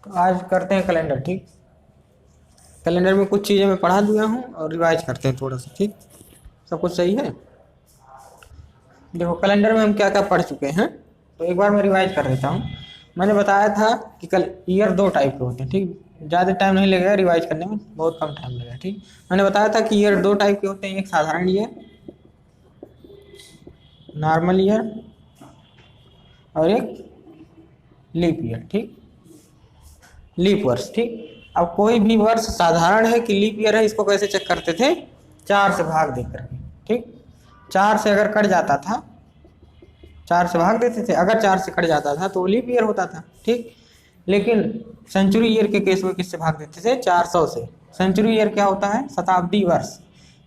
तो आज करते हैं कैलेंडर। ठीक, कैलेंडर में कुछ चीज़ें मैं पढ़ा दिया हूँ और रिवाइज करते हैं थोड़ा सा। ठीक, सब कुछ सही है। देखो कैलेंडर में हम क्या क्या पढ़ चुके हैं, तो एक बार मैं रिवाइज कर देता हूँ। मैंने बताया था कि कल ईयर दो टाइप के होते हैं। ठीक, ज़्यादा टाइम नहीं लगेगा रिवाइज करने में, बहुत कम टाइम लगेगा। ठीक, मैंने बताया था कि ईयर दो टाइप के होते हैं, एक साधारण ईयर, नॉर्मल ईयर, और एक लीप ईयर। ठीक, लीप वर्ष। ठीक, अब कोई भी वर्ष साधारण है कि लीप ईयर है, इसको कैसे चेक करते थे? 4 से भाग दे करके। ठीक, 4 से अगर कट जाता था, 4 से भाग देते थे, अगर 4 से कट जाता था तो वो लीप ईयर होता था। ठीक, लेकिन सेंचुरी ईयर के केस में किससे भाग देते थे? 400 से। सेंचुरी ईयर क्या होता है? शताब्दी वर्ष।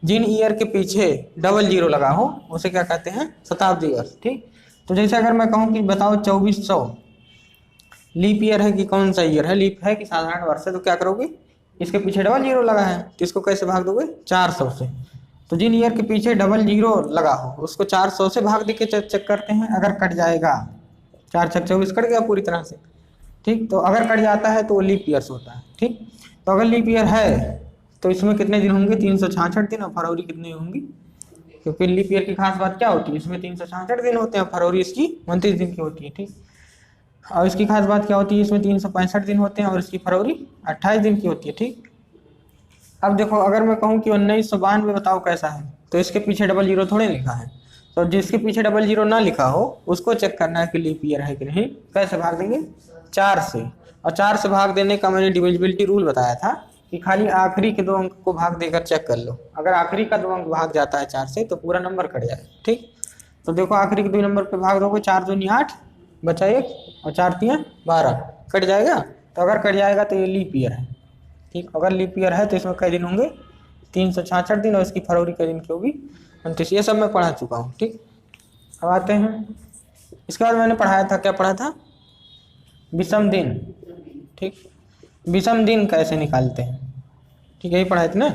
जिन ईयर के पीछे डबल जीरो लगा हो उसे क्या कहते हैं? शताब्दी वर्ष। ठीक, तो जैसे अगर मैं कहूँ कि बताओ 2400 लीप ईयर है कि कौन सा ईयर है, लीप है कि साधारण वर्ष है, तो क्या करोगे? इसके पीछे डबल जीरो लगा है तो इसको कैसे भाग दोगे? 400 से। तो जिन ईयर के पीछे डबल जीरो लगा हो उसको 400 से भाग दे के चेक करते हैं। अगर कट जाएगा, 4 छक 24 कट गया पूरी तरह से। ठीक, तो अगर कट जाता है तो वो लीप ईयर्स होता है। ठीक, तो अगर लीप ईयर है तो इसमें कितने दिन होंगे? 366 दिन। और फरवरी कितने होंगी? क्योंकि लीप ईयर की खास बात क्या होती है? इसमें 366 दिन होते हैं, फरवरी इसकी 29 दिन की होती है। ठीक, और इसकी खास बात क्या होती है? इसमें 365 दिन होते हैं और इसकी फरवरी 28 दिन की होती है। ठीक, अब देखो अगर मैं कहूँ कि 1992 बताओ कैसा है, तो इसके पीछे डबल जीरो थोड़े लिखा है। तो जिसके पीछे डबल जीरो ना लिखा हो उसको चेक करना है कि लीप ईयर है कि नहीं। कैसे भाग देंगे? 4 से। और 4 से भाग देने का मैंने डिविजिबिलिटी रूल बताया था कि खाली आखिरी के 2 अंक को भाग देकर चेक कर लो। अगर आखिरी का 2 अंक भाग जाता है 4 से तो पूरा नंबर कट जाएगा। ठीक, तो देखो आखिरी के 2 नंबर पे भाग दोगे, 4 दूनी 8 बचा 1 और 4 तियां 12, कट जाएगा। तो अगर कट जाएगा तो ये लीप ईयर है। ठीक, अगर लीप ईयर है तो इसमें कई दिन होंगे? 366 दिन। और इसकी फरवरी कई दिन की होगी? 29। ये सब मैं पढ़ा चुका हूँ। ठीक, अब आते हैं, इसके बाद मैंने पढ़ाया था, क्या पढ़ा था? विषम दिन। ठीक, विषम दिन कैसे निकालते हैं? ठीक, यही पढ़ाए थे ना,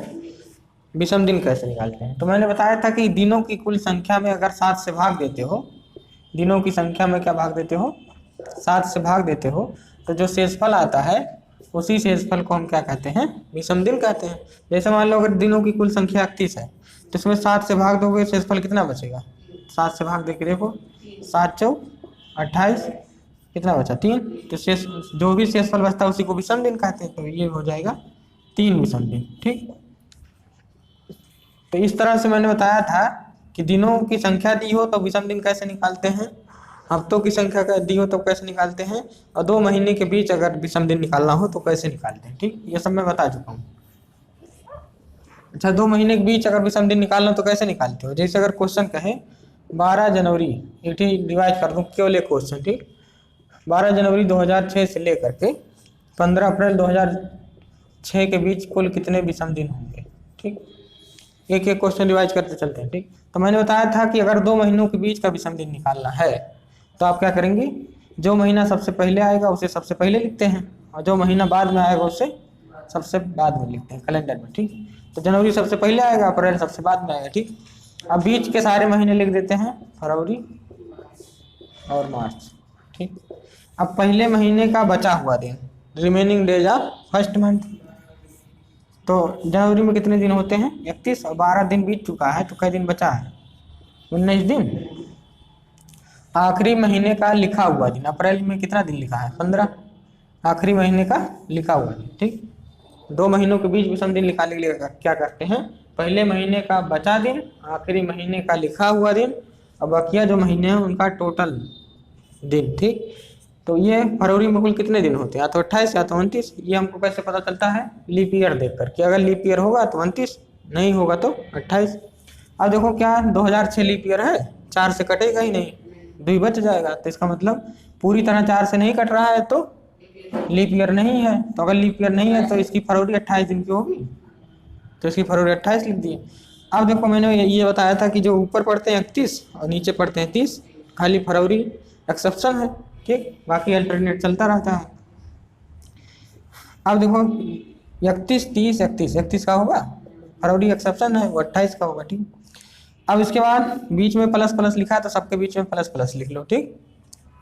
विषम दिन कैसे निकालते हैं। तो मैंने बताया था कि दिनों की कुल संख्या में अगर 7 से भाग देते हो, दिनों की संख्या में क्या भाग देते हो? 7 से भाग देते हो, तो जो शेषफल आता है उसी शेषफल को हम क्या कहते हैं? विषम दिन कहते हैं। जैसे मान लो अगर दिनों की कुल संख्या 31 है तो इसमें 7 से भाग दोगे, शेषफल कितना बचेगा? 7 से भाग देके देखो, 7 चौक 28, कितना बचा? 3। तो शेष जो भी शेषफल बचता है उसी को विषम दिन कहते हैं। तो ये हो जाएगा 3 विषम दिन। ठीक, तो इस तरह से मैंने बताया था कि दिनों की संख्या दी हो तो विषम दिन कैसे निकालते हैं, हफ्तों की संख्या का दी हो तो कैसे निकालते हैं, और 2 महीने के बीच अगर विषम दिन निकालना हो तो कैसे निकालते हैं। ठीक, ये सब मैं बता चुका हूँ। अच्छा, 2 महीने के बीच अगर विषम दिन निकालना हो तो कैसे निकालते हो? जैसे अगर क्वेश्चन कहे 12 जनवरी, एक ही रिवाइज कर दूँ केवल एक क्वेश्चन। ठीक, 12 जनवरी 2006 से लेकर के 15 अप्रैल 2006 के बीच कुल कितने विषम दिन होंगे? ठीक, एक एक क्वेश्चन रिवाइज करते चलते हैं। ठीक, तो मैंने बताया था कि अगर 2 महीनों के बीच का विषम दिन निकालना है तो आप क्या करेंगे? जो महीना सबसे पहले आएगा उसे सबसे पहले लिखते हैं, और जो महीना बाद में आएगा उसे सबसे बाद में लिखते हैं कैलेंडर में। ठीक, तो जनवरी सबसे पहले आएगा, अप्रैल सबसे बाद में आएगा। ठीक, अब बीच के सारे महीने लिख देते हैं, फरवरी और मार्च। ठीक, अब पहले महीने का बचा हुआ दिन, remaining days of first month. तो जनवरी में कितने दिन होते हैं? 31, और 12 दिन बीत चुका है तो कई दिन बचा है? 19 दिन। आखिरी महीने का लिखा हुआ दिन, अप्रैल में कितना दिन लिखा है? 15, आखिरी महीने का लिखा हुआ दिन। ठीक, 2 महीनों के बीच विषम दिन निकालने के लिए क्या करते हैं? पहले महीने का बचा दिन, आखिरी महीने का लिखा हुआ दिन, और बकिया जो महीने हैं उनका टोटल दिन। ठीक, तो ये फरवरी में कुल कितने दिन होते हैं? या तो 28 या तो 29। ये हमको कैसे पता चलता है? लीप ईयर देख कर कि अगर लीप ईयर होगा तो 29, नहीं होगा तो 28। अब देखो क्या 2006 लीप ईयर है, 4 से कटेगा ही नहीं, 2 बच जाएगा। तो इसका मतलब पूरी तरह 4 से नहीं कट रहा है तो लीप ईयर नहीं है। तो अगर लीप ईयर नहीं है तो इसकी फरवरी 28 दिन की होगी, तो इसकी फरवरी 28 लिख दिए। अब देखो मैंने ये बताया था कि जो ऊपर पढ़ते हैं 31 और नीचे पढ़ते हैं 30, खाली फरवरी एक्सेप्शन है। ठीक, बाकी अल्टरनेट चलता रहता है। अब देखो 31, 30, 31, 31 का होगा, फरवरी एक्सेप्शन है, वो 28 का होगा। ठीक, अब इसके बाद बीच में प्लस प्लस लिखा है तो सबके बीच में प्लस प्लस लिख लो। ठीक,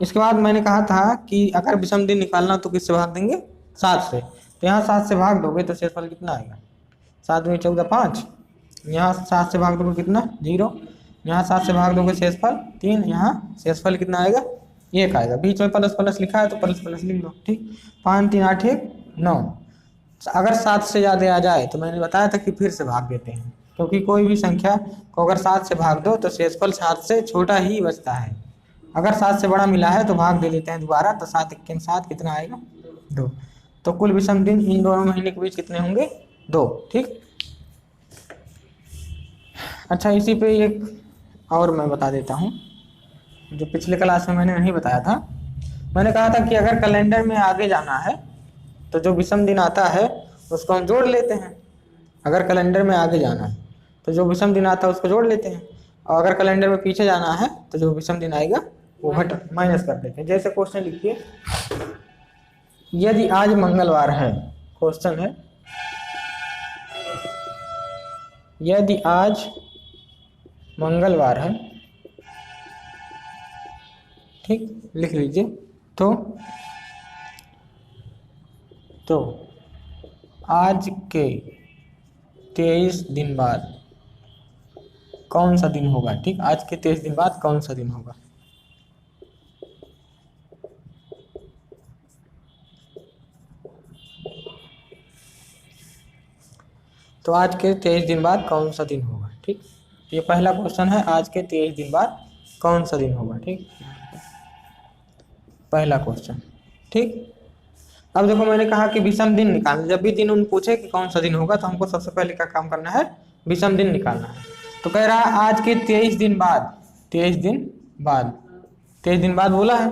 इसके बाद मैंने कहा था कि अगर विषम दिन निकालना तो किससे भाग देंगे? 7 से, तो यहाँ 7 से भाग दोगे तो शेषफल कितना आएगा? 7 में 14 5, यहाँ 7 से भाग दोगे कितना 0, यहाँ 7 से भाग दोगे शेषफल 3, यहाँ शेषफल कितना आएगा 1 आएगा। बीच में प्लस प्लस लिखा है तो प्लस प्लस लिख लो, ठीक। 5 3 8 1 9। अगर 7 से ज़्यादा आ जाए तो मैंने बताया था कि फिर से भाग देते हैं, क्योंकि कोई भी संख्या को अगर 7 से भाग दो तो शेषफल 7 से छोटा ही बचता है। अगर 7 से बड़ा मिला है तो भाग दे देते हैं दोबारा, तो 7 1 7 कितना आएगा 2। तो कुल विषम दिन इन दोनों महीने के बीच कितने होंगे 2, ठीक। अच्छा, इसी पे एक और मैं बता देता हूँ जो पिछले क्लास में मैंने नहीं बताया था। मैंने कहा था कि अगर कैलेंडर में आगे जाना है तो जो विषम दिन आता है उसको हम जोड़ लेते हैं। अगर कैलेंडर में आगे जाना है तो जो विषम दिन आता है उसको जोड़ लेते हैं, और अगर कैलेंडर में पीछे जाना है तो जो विषम दिन आएगा वो माइनस कर देते हैं। जैसे क्वेश्चन लिखिए, यदि आज मंगलवार है, क्वेश्चन है यदि आज मंगलवार है, ठीक, लिख लीजिए। तो आज के 23 दिन बाद कौन सा दिन होगा, ठीक। आज के 23 दिन बाद कौन सा दिन होगा? तो आज के 23 दिन बाद कौन सा दिन होगा, ठीक। ये पहला क्वेश्चन है, आज के 23 दिन बाद कौन सा दिन होगा, ठीक, पहला क्वेश्चन, ठीक। अब देखो, मैंने कहा कि विषम दिन निकालना। जब भी दिन उन पूछे कि कौन सा दिन होगा तो हमको सबसे पहले क्या काम करना है, विषम दिन निकालना है। तो कह रहा है आज के 23 दिन बाद, 23 दिन बाद बोला है,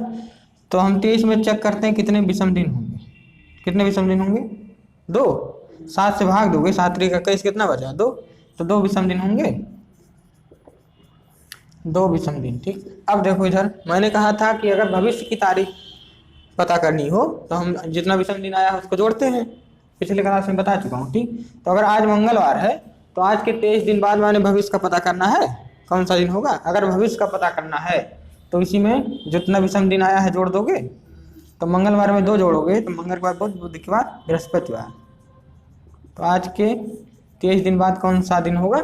तो हम 23 में चेक करते हैं कितने विषम दिन होंगे। कितने विषम दिन होंगे? 2। 7 से भाग दोगे, 7 3 21 कितना बचा 2, तो 2 विषम दिन होंगे, 2 विषम दिन, ठीक। अब देखो इधर मैंने कहा था कि अगर भविष्य की तारीख पता करनी हो तो हम जितना विषम दिन आया है उसको जोड़ते हैं, पिछले क्लास में बता चुका हूँ, ठीक। तो अगर आज मंगलवार है तो आज के 23 दिन बाद मैंने भविष्य का पता करना है, कौन सा दिन होगा। अगर भविष्य का पता करना है तो इसी में जितना विषम दिन आया है जोड़ दोगे, तो मंगलवार में 2 जोड़ोगे तो मंगल के बाद बुध, बुध के बाद बृहस्पतिवार। तो आज के 23 दिन बाद कौन सा दिन होगा?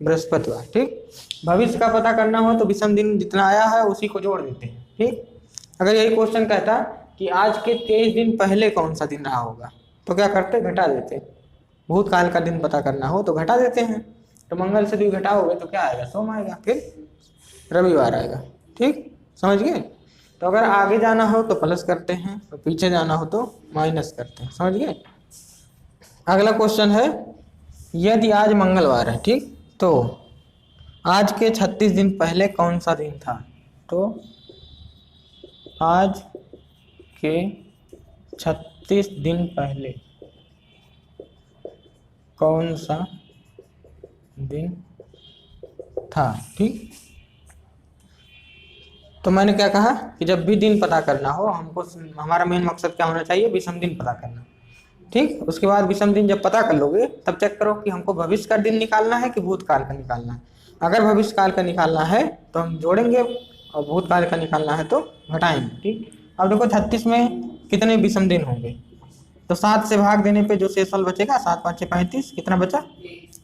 बृहस्पतिवार, ठीक। भविष्य का पता करना हो तो विषम दिन जितना आया है उसी को जोड़ देते हैं, ठीक। अगर यही क्वेश्चन कहता कि आज के 23 दिन पहले कौन सा दिन रहा होगा तो क्या करते, घटा देते। भूतकाल का दिन पता करना हो तो घटा देते हैं। तो मंगल से 2 घटाओगे तो क्या आएगा, सोम आएगा, फिर रविवार आएगा, ठीक, समझ गए। तो अगर आगे जाना हो तो प्लस करते हैं, तो पीछे जाना हो तो माइनस करते हैं, समझ गए। अगला क्वेश्चन है, यदि आज मंगलवार है, ठीक, तो आज के 36 दिन पहले कौन सा दिन था? तो आज के 36 दिन पहले कौन सा दिन था, ठीक। तो मैंने क्या कहा कि जब भी दिन पता करना हो हमको, हमारा मेन मकसद क्या होना चाहिए, विषम दिन पता करना, ठीक। उसके बाद विषम दिन जब पता कर लोगे तब चेक करो कि हमको भविष्य का दिन निकालना है कि भूतकाल का निकालना है। अगर भविष्य काल का निकालना है तो हम जोड़ेंगे, और भूतकाल का निकालना है तो घटाएंगे, ठीक। अब देखो 36 में कितने विषम दिन होंगे, तो 7 से भाग देने पे जो शेषफल बचेगा, 7 5 6 35, कितना बचा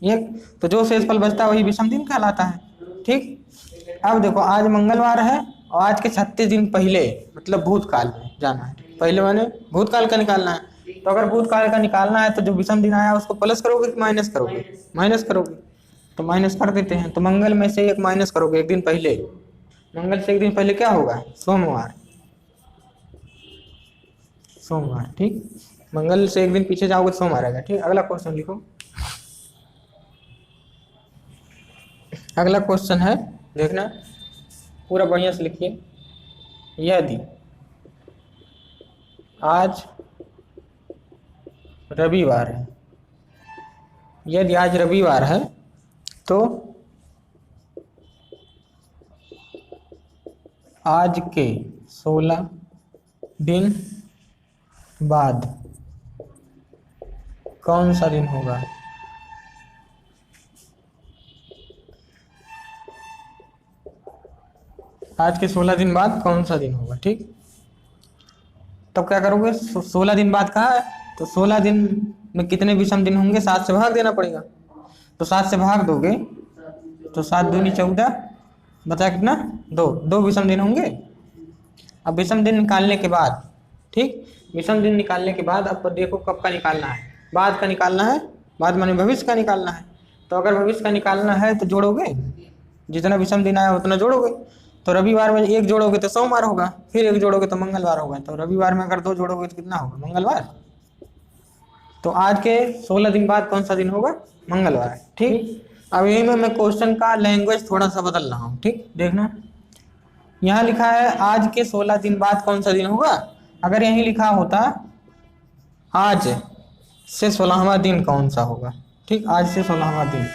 1, तो जो शेषफल बचता है वही विषम दिन कहलाता है, ठीक। अब देखो आज मंगलवार है और आज के 36 दिन पहले मतलब भूतकाल में जाना है, पहले मैंने भूतकाल का निकालना है। तो अगर भूतकाल का निकालना है तो जो विषम दिन आया उसको प्लस करोगे कि माइनस करोगे? माइनस करोगे, तो माइनस कर देते हैं। तो मंगल में से 1 माइनस करोगे, एक दिन पहले, मंगल से 1 दिन पहले क्या होगा, सोमवार, ठीक। मंगल से 1 दिन पीछे जाओगे तो सोमवार आएगा, ठीक। अगला क्वेश्चन लिखो। अगला क्वेश्चन है, देखना पूरा बढ़िया से लिखिए। यदि आज रविवार है, यदि आज रविवार है तो आज के 16 दिन बाद कौन सा दिन होगा? आज के 16 दिन बाद कौन सा दिन होगा, ठीक। तब क्या करोगे, 16 दिन बाद कहा है तो 16 दिन में कितने विषम दिन होंगे? 7 से भाग देना पड़ेगा। तो 7 से भाग दोगे तो 7 दूनी 14, बचा कितना? 2। 2 विषम दिन होंगे। अब विषम दिन निकालने के बाद, ठीक, विषम दिन निकालने के बाद अब देखो कब का निकालना है? बाद का निकालना है। बाद माने भविष्य का निकालना है। तो अगर भविष्य का निकालना है तो जोड़ोगे, जितना विषम दिन आया उतना जोड़ोगे। तो रविवार में 1 जोड़ोगे तो सोमवार होगा, फिर 1 जोड़ोगे तो मंगलवार होगा। तो रविवार में अगर 2 जोड़ोगे तो कितना होगा? मंगलवार। तो आज के 16 दिन बाद कौन सा दिन होगा? मंगलवार। ठीक, अब यही में मैं क्वेश्चन का लैंग्वेज थोड़ा सा बदल रहा हूँ। ठीक, देखना, यहाँ लिखा है आज के 16 दिन बाद कौन सा दिन होगा। अगर यही लिखा होता आज से 16वां दिन कौन सा होगा। ठीक, आज से 16वां दिन,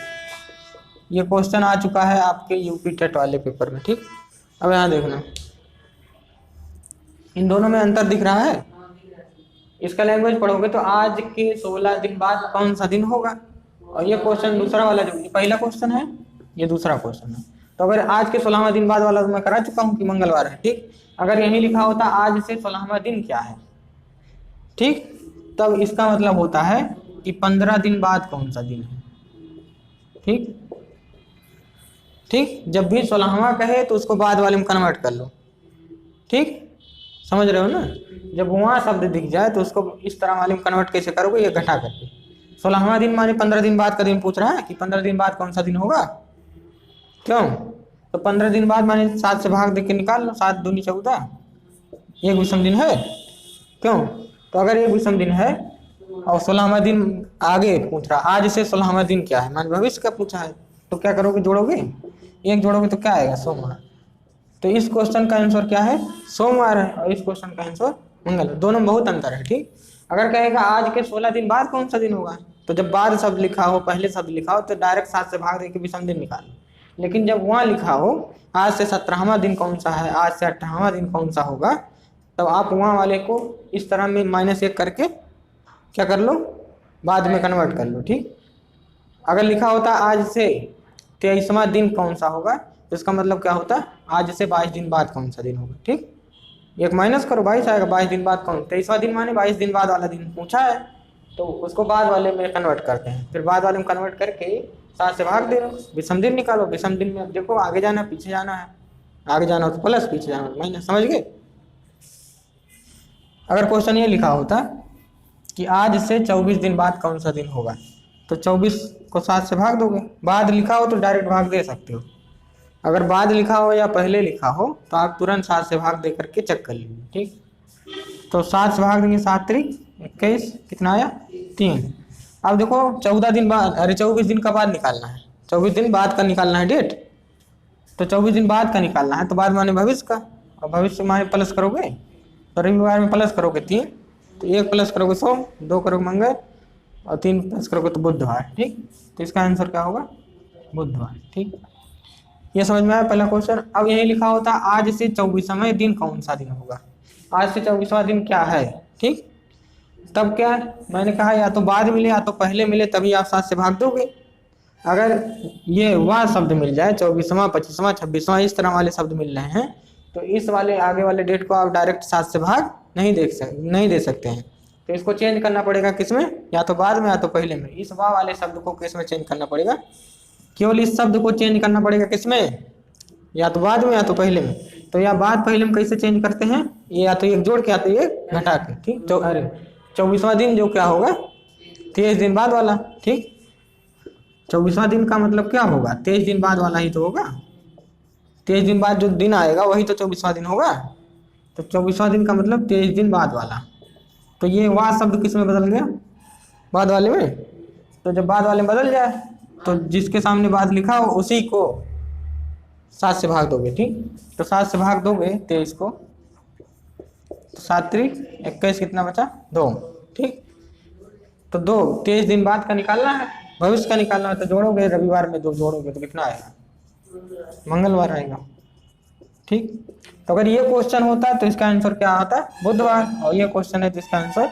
ये क्वेश्चन आ चुका है आपके यूपी टेट वाले पेपर में। ठीक, अब यहाँ देखना, इन दोनों में अंतर दिख रहा है। इसका लैंग्वेज पढ़ोगे तो आज के 16 दिन बाद कौन सा दिन होगा। और ये क्वेश्चन दूसरा वाला, जो ये पहला क्वेश्चन है ये दूसरा क्वेश्चन है। तो अगर आज के 16वां दिन बाद वाला तो मैं करा चुका हूँ कि मंगलवार है। ठीक, अगर यही लिखा होता आज से 16वां दिन क्या है, ठीक, तब इसका मतलब होता है कि 15 दिन बाद कौन सा दिन है। ठीक, ठीक, जब भी 16वां कहे तो उसको बाद वाले में कन्वर्ट कर लो। ठीक, समझ रहे हो ना? जब वहाँ शब्द दिख जाए तो उसको इस तरह वाले में कन्वर्ट कैसे करोगे? ये घटा करके। 16वां दिन माने 15 दिन बाद का दिन पूछ रहा है कि 15 दिन बाद कौन सा दिन होगा। क्यों? तो 15 दिन बाद माने 7 से भाग देके निकाल लो। 7 दूनी 14, 1 विषम दिन है। क्यों? तो अगर 1 विषम दिन है और 16वां दिन आगे पूछ रहा, आज से 16वां दिन क्या है, मान भविष्य का पूछा है, तो क्या करोगे? जोड़ोगे, 1 जोड़ोगे तो क्या आएगा? सोमवार। तो इस क्वेश्चन का आंसर क्या है? सोमवार है। और इस क्वेश्चन का आंसर मंगलवार। दोनों में बहुत अंतर है। ठीक, अगर कहेगा आज के 16 दिन बाद कौन सा दिन होगा, तो जब बाद शब्द लिखा हो, पहले शब्द लिखा हो, तो डायरेक्ट 7 से भाग देके विषम दिन निकालो। लेकिन जब वहाँ लिखा हो आज से 17वां दिन कौन सा है, आज से 18वां दिन कौन सा होगा, तब आप वहाँ वाले को इस तरह में -1 करके क्या कर लो? बाद में कन्वर्ट कर लो। ठीक, अगर लिखा होता आज से 23वां दिन कौन सा होगा, तो इसका मतलब क्या होता? आज से 22 दिन बाद कौन सा दिन होगा। ठीक, एक माइनस करो, 22 आएगा। 22 दिन बाद कौन? 23वां दिन माने 22 दिन बाद वाला दिन पूछा है, तो उसको बाद वाले में कन्वर्ट करते हैं। फिर बाद वाले में कन्वर्ट करके 7 से भाग दे रहे, विषम दिन निकालो। विषम दिन में अब देखो आगे जाना पीछे जाना है, आगे जाना हो तो प्लस, पीछे जाना हो तो माइनस। समझ गए? अगर क्वेश्चन ये लिखा होता कि आज से 24 दिन बाद कौन सा दिन होगा, तो 24 को 7 से भाग दोगे। बाद लिखा हो तो डायरेक्ट भाग दे सकते हो। अगर बाद लिखा हो या पहले लिखा हो तो आप तुरंत 7 से भाग दे करके चेक कर लीजिए। ठीक, तो 7 से भाग देंगे, 7 त्रिक 21, कितना आया? 3। अब देखो 14 दिन बाद, अरे 24 दिन का बाद निकालना है, 24 दिन बाद का निकालना है डेट। तो 24 दिन बाद का निकालना है, तो बाद माने भविष्य का, और भविष्य माने प्लस करोगे तो रविवार में प्लस करोगे 3, तो 1 प्लस करोगे सोम, 2 करोगे मंगल, और 3 प्लस करोगे तो बुधवार। ठीक, तो इसका आंसर क्या होगा? बुधवार। ठीक, ये समझ में आया पहला क्वेश्चन। अब यही लिखा होता आज से 24वां दिन कौन सा दिन होगा। आज से 24वां दिन क्या है। ठीक, तब क्या है? मैंने कहा या तो बाद मिले या तो पहले मिले, तभी आप 7 से भाग दोगे। अगर ये वह शब्द मिल जाए 24वां, 25वां, 26वां, इस तरह वाले शब्द मिल रहे हैं, तो इस वाले आगे वाले डेट को आप डायरेक्ट 7 से भाग नहीं दे सकते हैं। तो इसको चेंज करना पड़ेगा किसमें? या तो बाद में या तो पहले में। इस वाह वाले शब्द को किसमें चेंज करना पड़ेगा? केवल इस शब्द को चेंज करना पड़ेगा किसमें? या तो बाद में या तो पहले में। तो या बाद पहले में कैसे चेंज करते हैं? ये या तो 1 जोड़ के या तो 1 घटा के। ठीक, तो अरे 24वां दिन जो क्या होगा? 23 दिन बाद वाला। ठीक, 24वां दिन का मतलब क्या होगा? 23 दिन बाद वाला ही तो होगा। 23 दिन बाद जो दिन आएगा वही तो 24वां दिन होगा। तो 24वां दिन का मतलब 23 दिन बाद वाला। तो ये वह शब्द किस में बदल गया? बाद वाले में। तो जब बाद वाले में बदल जाए तो जिसके सामने बाद लिखा हो उसी को 7 से भाग दोगे। ठीक, तो 7 से भाग दोगे 23 को, तो 7 त्रिक 21, कितना बचा? 2। ठीक, तो 2 23 दिन बाद का निकालना है, भविष्य का निकालना है, तो जोड़ोगे रविवार में 2 जोड़ोगे तो कितना आएगा? मंगलवार आएगा। ठीक, तो अगर ये क्वेश्चन होता है तो इसका आंसर क्या आता है? बुधवार। और ये क्वेश्चन है तो इसका आंसर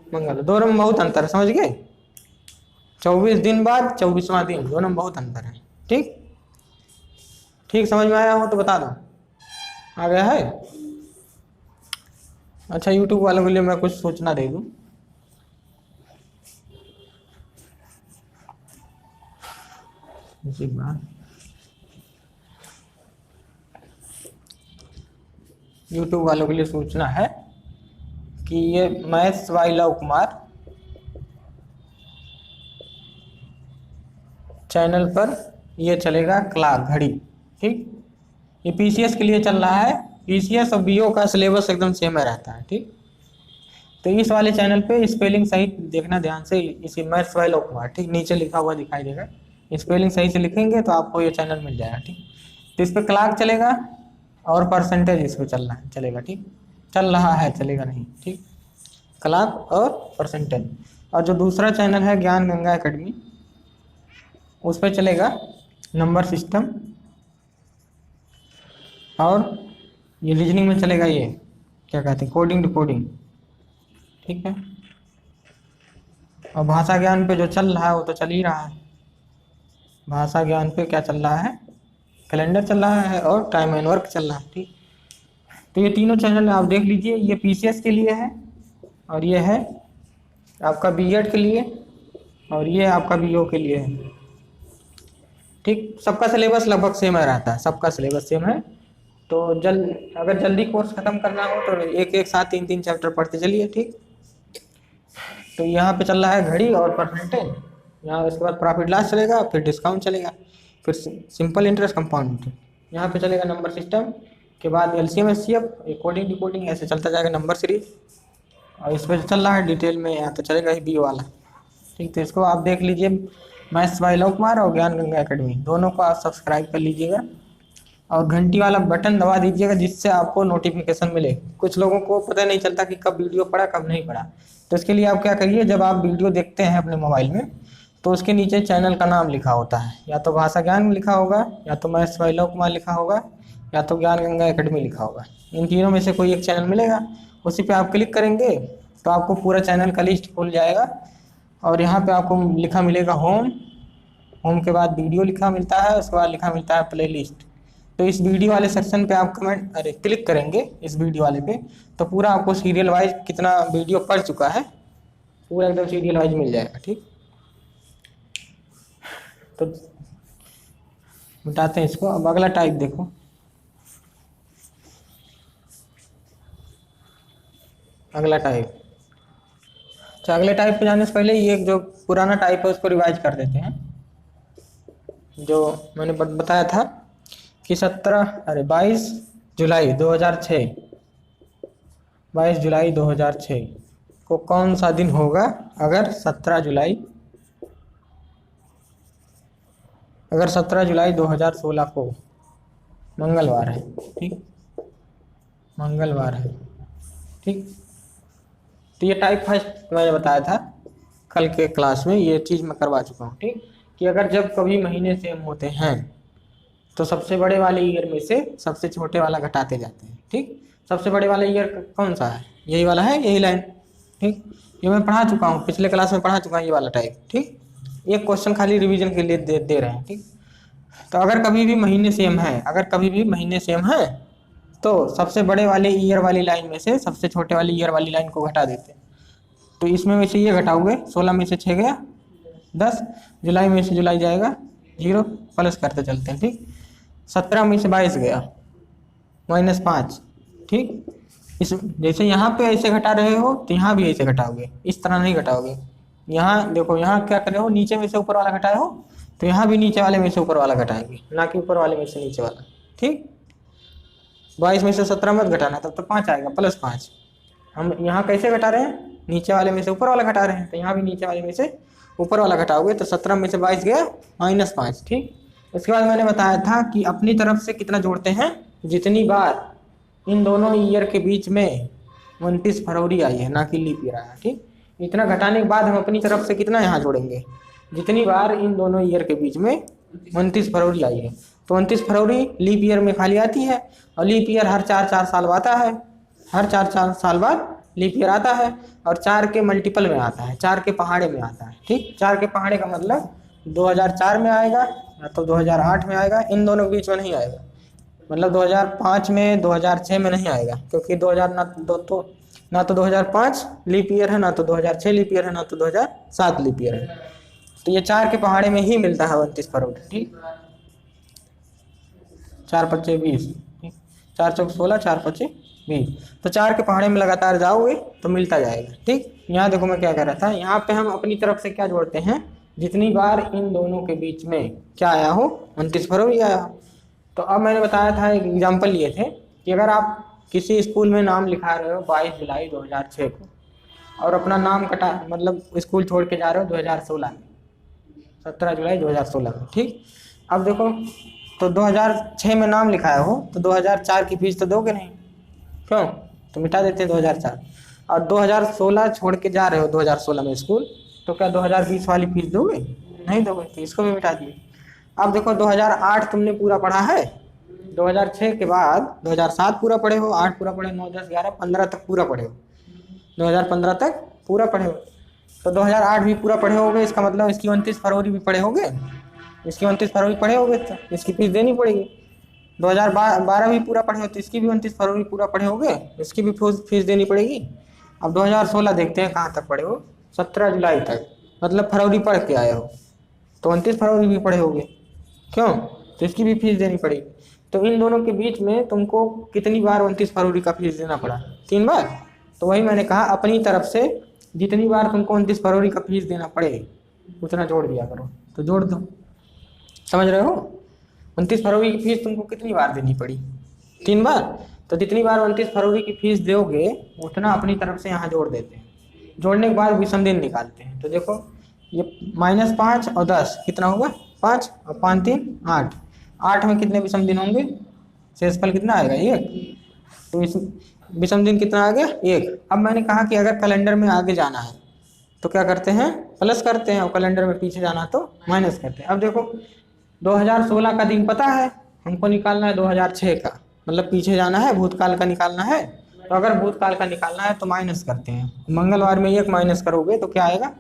मंगल। दोनों में बहुत अंतर है, समझ गए? 24 दिन बाद 24वां दिन, दोनों में बहुत अंतर है। ठीक, ठीक, समझ में आया हो तो बता दो। आ गया है? अच्छा, यूट्यूब वालों के लिए मैं कुछ सूचना दे दूं। इसी बात यूट्यूब वालों के लिए सूचना है कि ये maths by love Kumar channel पर ये चलेगा क्लास घड़ी, ठीक। ये पीसीएस के लिए चल रहा है। पीसीएस और बीओ का सिलेबस एकदम सेम रहता है, ठीक। तो इस वाले चैनल पे स्पेलिंग सही देखना ध्यान से, इसी मैथ्स बाय लव कुमार, ठीक, नीचे लिखा हुआ दिखाई देगा। स्पेलिंग सही से लिखेंगे तो आपको ये चैनल मिल जाएगा, ठीक। तो इस पर क्लास चलेगा और परसेंटेज इस पर चल रहा है चलेगा, ठीक। चल रहा है, चलेगा नहीं, ठीक। क्लास और परसेंटेज। और जो दूसरा चैनल है ज्ञान गंगा एकेडमी, उस पर चलेगा नंबर सिस्टम और ये रीजनिंग में चलेगा ये क्या कहते हैं कोडिंग डिकोडिंग, ठीक है। और भाषा ज्ञान पे जो चल रहा है वो तो चल ही रहा है। भाषा ज्ञान पे क्या चल रहा है, कैलेंडर चल रहा है और टाइम एंड वर्क चल रहा है, ठीक। तो ये तीनों चैनल आप देख लीजिए। ये पीसीएस के लिए है और ये है आपका बीएड के लिए और ये आपका बीओ के लिए है, ठीक। सबका सिलेबस लगभग सेम रहता है, सबका सिलेबस सेम है। तो अगर जल्दी कोर्स ख़त्म करना हो तो एक एक साथ 3-3 चैप्टर पढ़ते चलिए, ठीक। तो यहाँ पे चल रहा है घड़ी और परसेंटेज, यहाँ उसके बाद प्रॉफिट लॉस चलेगा, फिर डिस्काउंट चलेगा, फिर सिंपल इंटरेस्ट कंपाउंड इंटरेस्ट, यहाँ पे चलेगा नंबर सिस्टम के बाद एलसीएम एचसीएफ, कोडिंग डिकोडिंग, ऐसे चलता जाएगा नंबर सीरीज। और इस पर चल रहा है डिटेल में, यहाँ तो चलेगा ही बी वाला, ठीक। तो इसको आप देख लीजिए, मैथ्स बाय लव कुमार और ज्ञान गंगा एकेडमी, दोनों को आप सब्सक्राइब कर लीजिएगा और घंटी वाला बटन दबा दीजिएगा जिससे आपको नोटिफिकेशन मिले। कुछ लोगों को पता नहीं चलता कि कब वीडियो पड़ा कब नहीं पड़ा। तो इसके लिए आप क्या करिए, जब आप वीडियो देखते हैं अपने मोबाइल में तो उसके नीचे चैनल का नाम लिखा होता है, या तो भाषा ज्ञान लिखा होगा, या तो मैथ्स बाय लव कुमार लिखा होगा, या तो ज्ञान गंगा एकेडमी लिखा होगा। इन तीनों में से कोई एक चैनल मिलेगा, उसी पे आप क्लिक करेंगे तो आपको पूरा चैनल का लिस्ट खुल जाएगा। और यहाँ पे आपको लिखा मिलेगा होम, होम के बाद वीडियो लिखा मिलता है, उसके बाद लिखा मिलता है प्लेलिस्ट। तो इस वीडियो वाले सेक्शन पे आप क्लिक करेंगे इस वीडियो वाले पे, तो पूरा आपको सीरियल वाइज कितना वीडियो पढ़ चुका है पूरा एकदम सीरियल वाइज मिल जाएगा, ठीक। तो मिटाते हैं इसको। अब अगला टाइप देखो, अगला टाइप। अच्छा, अगले टाइप पे जाने से पहले ये जो पुराना टाइप है उसको रिवाइज कर देते हैं। जो मैंने बताया था कि 22 जुलाई 2006, 22 जुलाई 2006 को कौन सा दिन होगा अगर 17 जुलाई 2016 को मंगलवार है, ठीक, मंगलवार है, ठीक। तो ये टाइप फर्स्ट मैंने बताया था कल के क्लास में, ये चीज़ मैं करवा चुका हूँ, ठीक। कि अगर जब कभी महीने सेम होते हैं तो सबसे बड़े वाले ईयर में से सबसे छोटे वाला घटाते जाते हैं, ठीक। सबसे बड़े वाला ईयर कौन सा है, यही वाला है, यही लाइन, ठीक। ये मैं पढ़ा चुका हूँ, पिछले क्लास में पढ़ा चुका हूँ ये वाला टाइप, ठीक। एक क्वेश्चन खाली रिवीजन के लिए दे रहे हैं, ठीक। तो अगर कभी भी महीने सेम है, तो सबसे बड़े वाले ईयर वाली लाइन में से सबसे छोटे वाले ईयर वाली लाइन को घटा देते हैं। तो इसमें में से ये घटाओगे, 16 में से 6 गया 10, जुलाई में से जुलाई जाएगा 0, प्लस करते चलते हैं, ठीक। 17 में से 22 गया -5, ठीक। इस जैसे यहाँ पे ऐसे घटा रहे हो तो यहाँ भी ऐसे घटाओगे, इस तरह नहीं घटाओगे। यहाँ देखो, यहाँ क्या कर रहे हो, नीचे में से ऊपर वाला घटाए हो तो यहाँ भी नीचे वाले में से ऊपर वाला घटाएंगे, ना कि ऊपर वाले में से नीचे वाला, ठीक। 22 में से 17 मत घटाना, तब तो 5 आएगा, +5। हम यहाँ कैसे घटा रहे हैं, नीचे वाले में से ऊपर वाला घटा रहे हैं, तो यहाँ भी नीचे वाले में से ऊपर वाला घटाओगे तो 17 में से 22 गया -5, ठीक। उसके बाद मैंने बताया था कि अपनी तरफ से कितना जोड़ते हैं, जितनी बार इन दोनों ईयर के बीच में 29 फरवरी आई है, ना कि लीप ईयर आया, ठीक। इतना घटाने के बाद हम अपनी तरफ से कितना यहाँ जोड़ेंगे, जितनी बार इन दोनों ईयर के बीच में 29 फरवरी आई है। तो 29 फरवरी लीप ईयर में खाली आती है, और लीप ईयर हर 4-4 साल बाद आता है, हर 4-4 साल बाद लीप ईयर आता है, और 4 के मल्टीपल में आता है, 4 के पहाड़े में आता है, ठीक। 4 के पहाड़े का मतलब 2004 में आएगा या तो 2008 में आएगा, इन दोनों के बीच में नहीं आएगा। मतलब 2005 में 2006 में नहीं आएगा, क्योंकि 2000 ना तो 2005 लीप ईयर है, ना तो 2006 लीप ईयर है, ना तो 2007 लीप ईयर है। तो ये 4 के पहाड़े में ही मिलता है 29 फरवरी, ठीक। 4 पच्चे 20, 4 चौक 16, 4 पच्चे 20। तो 4 के पहाड़े में लगातार जाओगे तो मिलता जाएगा, ठीक। यहाँ देखो मैं क्या कर रहा था, यहाँ पे हम अपनी तरफ से क्या जोड़ते हैं, जितनी बार इन दोनों के बीच में क्या आया हो, 29 फरवरी आया हो। तो अब मैंने बताया था, एक एग्जाम्पल लिए थे कि अगर आप किसी स्कूल में नाम लिखा रहे हो 22 जुलाई 2006 को, और अपना नाम कटा मतलब स्कूल छोड़ के जा रहे हो 2016 में, 17 जुलाई 2016 में, ठीक। अब देखो, तो 2006 में नाम लिखाया हो तो 2004 की फीस तो दोगे नहीं, क्यों, तो मिटा देते हैं 2004। और 2016 छोड़ के जा रहे हो 2016 में स्कूल, तो क्या 2020 वाली फीस दोगे, नहीं दोगे, तो इसको भी मिटा दिए। अब देखो 2008 तुमने पूरा पढ़ा है, 2006 के बाद 2007 पूरा पढ़े हो, 8 पूरा पढ़े, 9 10 11 15 तक पूरा पढ़े हो, 2015 तक पूरा पढ़े हो, तो 2008 भी पूरा पढ़े होगे, इसका मतलब इसकी 29 फरवरी भी पढ़े होगे, इसकी 29 फरवरी पढ़े होगे तो इसकी फीस देनी पड़ेगी। 2012 भी पूरा पढ़े हो तो इसकी भी 29 फरवरी पूरा पढ़े होगे, इसकी भी फीस देनी पड़ेगी। अब 2016 देखते हैं कहाँ तक पढ़े हो, 17 जुलाई तक, मतलब फरवरी पढ़ के आए हो, तो 29 फरवरी भी पढ़े होगे, क्यों, तो इसकी भी फीस देनी पड़ेगी। तो इन दोनों के बीच में तुमको कितनी बार 29 फरवरी का फीस देना पड़ा, 3 बार। तो वही मैंने कहा, अपनी तरफ से जितनी बार तुमको 29 फरवरी का फीस देना पड़े उतना जोड़ दिया करो, तो जोड़ दो, समझ रहे हो। 29 फरवरी की फीस तुमको कितनी बार देनी पड़ी, 3 बार, तो जितनी बार 29 फरवरी की फीस दोगे उतना अपनी तरफ से यहाँ जोड़ देते हैं। जोड़ने के बाद विषम दिन निकालते हैं, तो देखो ये -5 और 10 कितना होगा, 5 और 5 3 8, 8 में कितने विषम दिन होंगे, शेषफल कितना आएगा, 1, तो इस विषम दिन कितना आ गया, 1। अब मैंने कहा कि अगर कैलेंडर में आगे जाना है तो क्या करते हैं, प्लस करते हैं, और कैलेंडर में पीछे जाना तो माइनस करते हैं। अब देखो 2016 का दिन पता है हमको, निकालना है 2006 का, मतलब पीछे जाना है, भूतकाल का निकालना है। तो अगर भूतकाल का निकालना है तो माइनस करते हैं, मंगलवार में 1 माइनस करोगे तो क्या आएगा,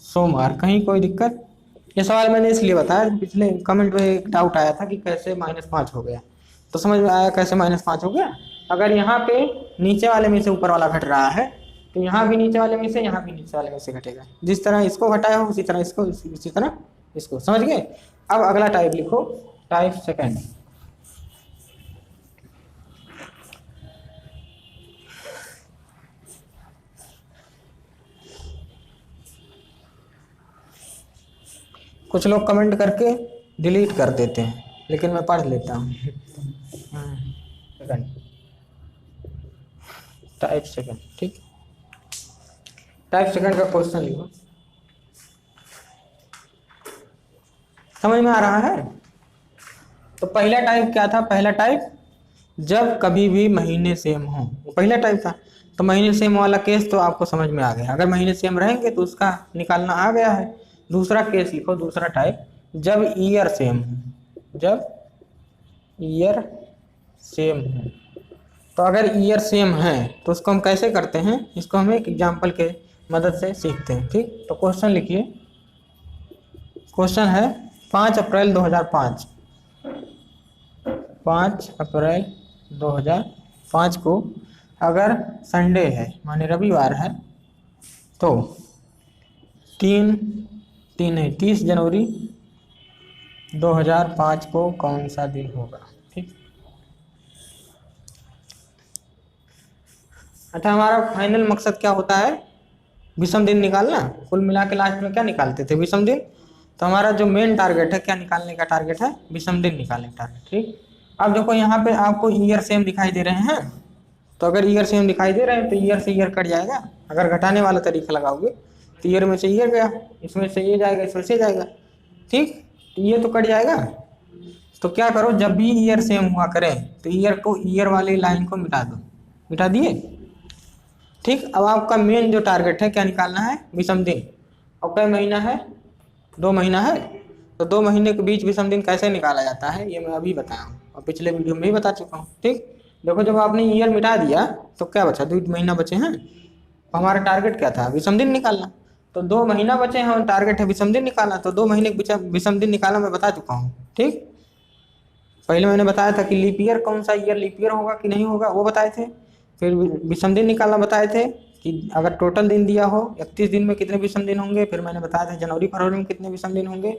सोमवार। कहीं कोई दिक्कत, ये सवाल मैंने इसलिए बताया, पिछले कमेंट में एक डाउट आया था कि कैसे -5 हो गया, तो समझ में आया कैसे -5 हो गया। अगर यहाँ पे नीचे वाले में से ऊपर वाला घट रहा है तो यहाँ भी नीचे वाले में से, यहाँ भी नीचे वाले में से घटेगा, जिस तरह इसको घटाया हो उसी तरह इसको, उसी तरह इसको, समझ गए। अब अगला टाइप लिखो, टाइप सेकंड। कुछ लोग कमेंट करके डिलीट कर देते हैं, लेकिन मैं पढ़ लेता हूँ। सेकंड, टाइप सेकंड, ठीक। टाइप सेकंड का क्वेश्चन लिखो, समझ में आ रहा है। तो पहला टाइप क्या था, पहला टाइप जब कभी भी महीने सेम हो, वो पहला टाइप था। तो महीने सेम वाला केस तो आपको समझ में आ गया, अगर महीने सेम रहेंगे तो उसका निकालना आ गया है। दूसरा केस लिखो, दूसरा टाइप, जब ईयर सेम हो, जब ईयर सेम हो। तो अगर ईयर सेम है तो उसको हम कैसे करते हैं, इसको हम एक एग्जाम्पल के मदद से सीखते हैं, ठीक। तो क्वेश्चन लिखिए, क्वेश्चन है 5 अप्रैल 2005, 5 अप्रैल 2005 को अगर संडे है, माने रविवार है, तो 30 जनवरी 2005 को कौन सा दिन होगा, ठीक। अच्छा, हमारा फाइनल मकसद क्या होता है, विषम दिन निकालना। कुल मिला के लास्ट में क्या निकालते थे, विषम दिन। तो हमारा जो मेन टारगेट है, क्या निकालने का टारगेट है, विषम दिन निकालने का टारगेट, ठीक। अब देखो यहाँ पे आपको ईयर सेम दिखाई दे रहे हैं, तो अगर ईयर सेम दिखाई दे रहे हैं तो ईयर से ईयर कट जाएगा। अगर घटाने वाला तरीका लगाओगे तो ईयर में से ईयर गया, इसमें से ये जाएगा, इसमें से जाएगा, ठीक। तो ये तो कट जाएगा। तो क्या करो, जब भी ईयर सेम हुआ करें तो ईयर को, ईयर वाली लाइन को मिटा दो, मिटा दिए, ठीक। अब आपका मेन जो टारगेट है क्या निकालना है, विषम दिन। और कई महीना है, 2 महीना है, तो 2 महीने के बीच विषम दिन कैसे निकाला जाता है ये मैं अभी बताया हूँ, और पिछले वीडियो में भी बता चुका हूँ, ठीक। देखो जब आपने ईयर मिटा दिया तो क्या बचा, 2 महीना बचे हैं। हमारा टारगेट क्या था, विषम दिन निकालना। तो 2 महीना बचे हैं और टारगेट है विषम दिन निकालना, तो 2 महीने के विषम दिन निकालना मैं बता चुका हूँ, ठीक। पहले मैंने बताया था कि लीप ईयर, कौन सा ईयर लीप ईयर होगा कि नहीं होगा वो बताए थे। फिर विषम दिन निकालना बताए थे कि अगर टोटल दिन दिया हो 31 दिन में कितने विषम दिन होंगे, फिर मैंने बताया था जनवरी फरवरी में कितने विषम दिन होंगे,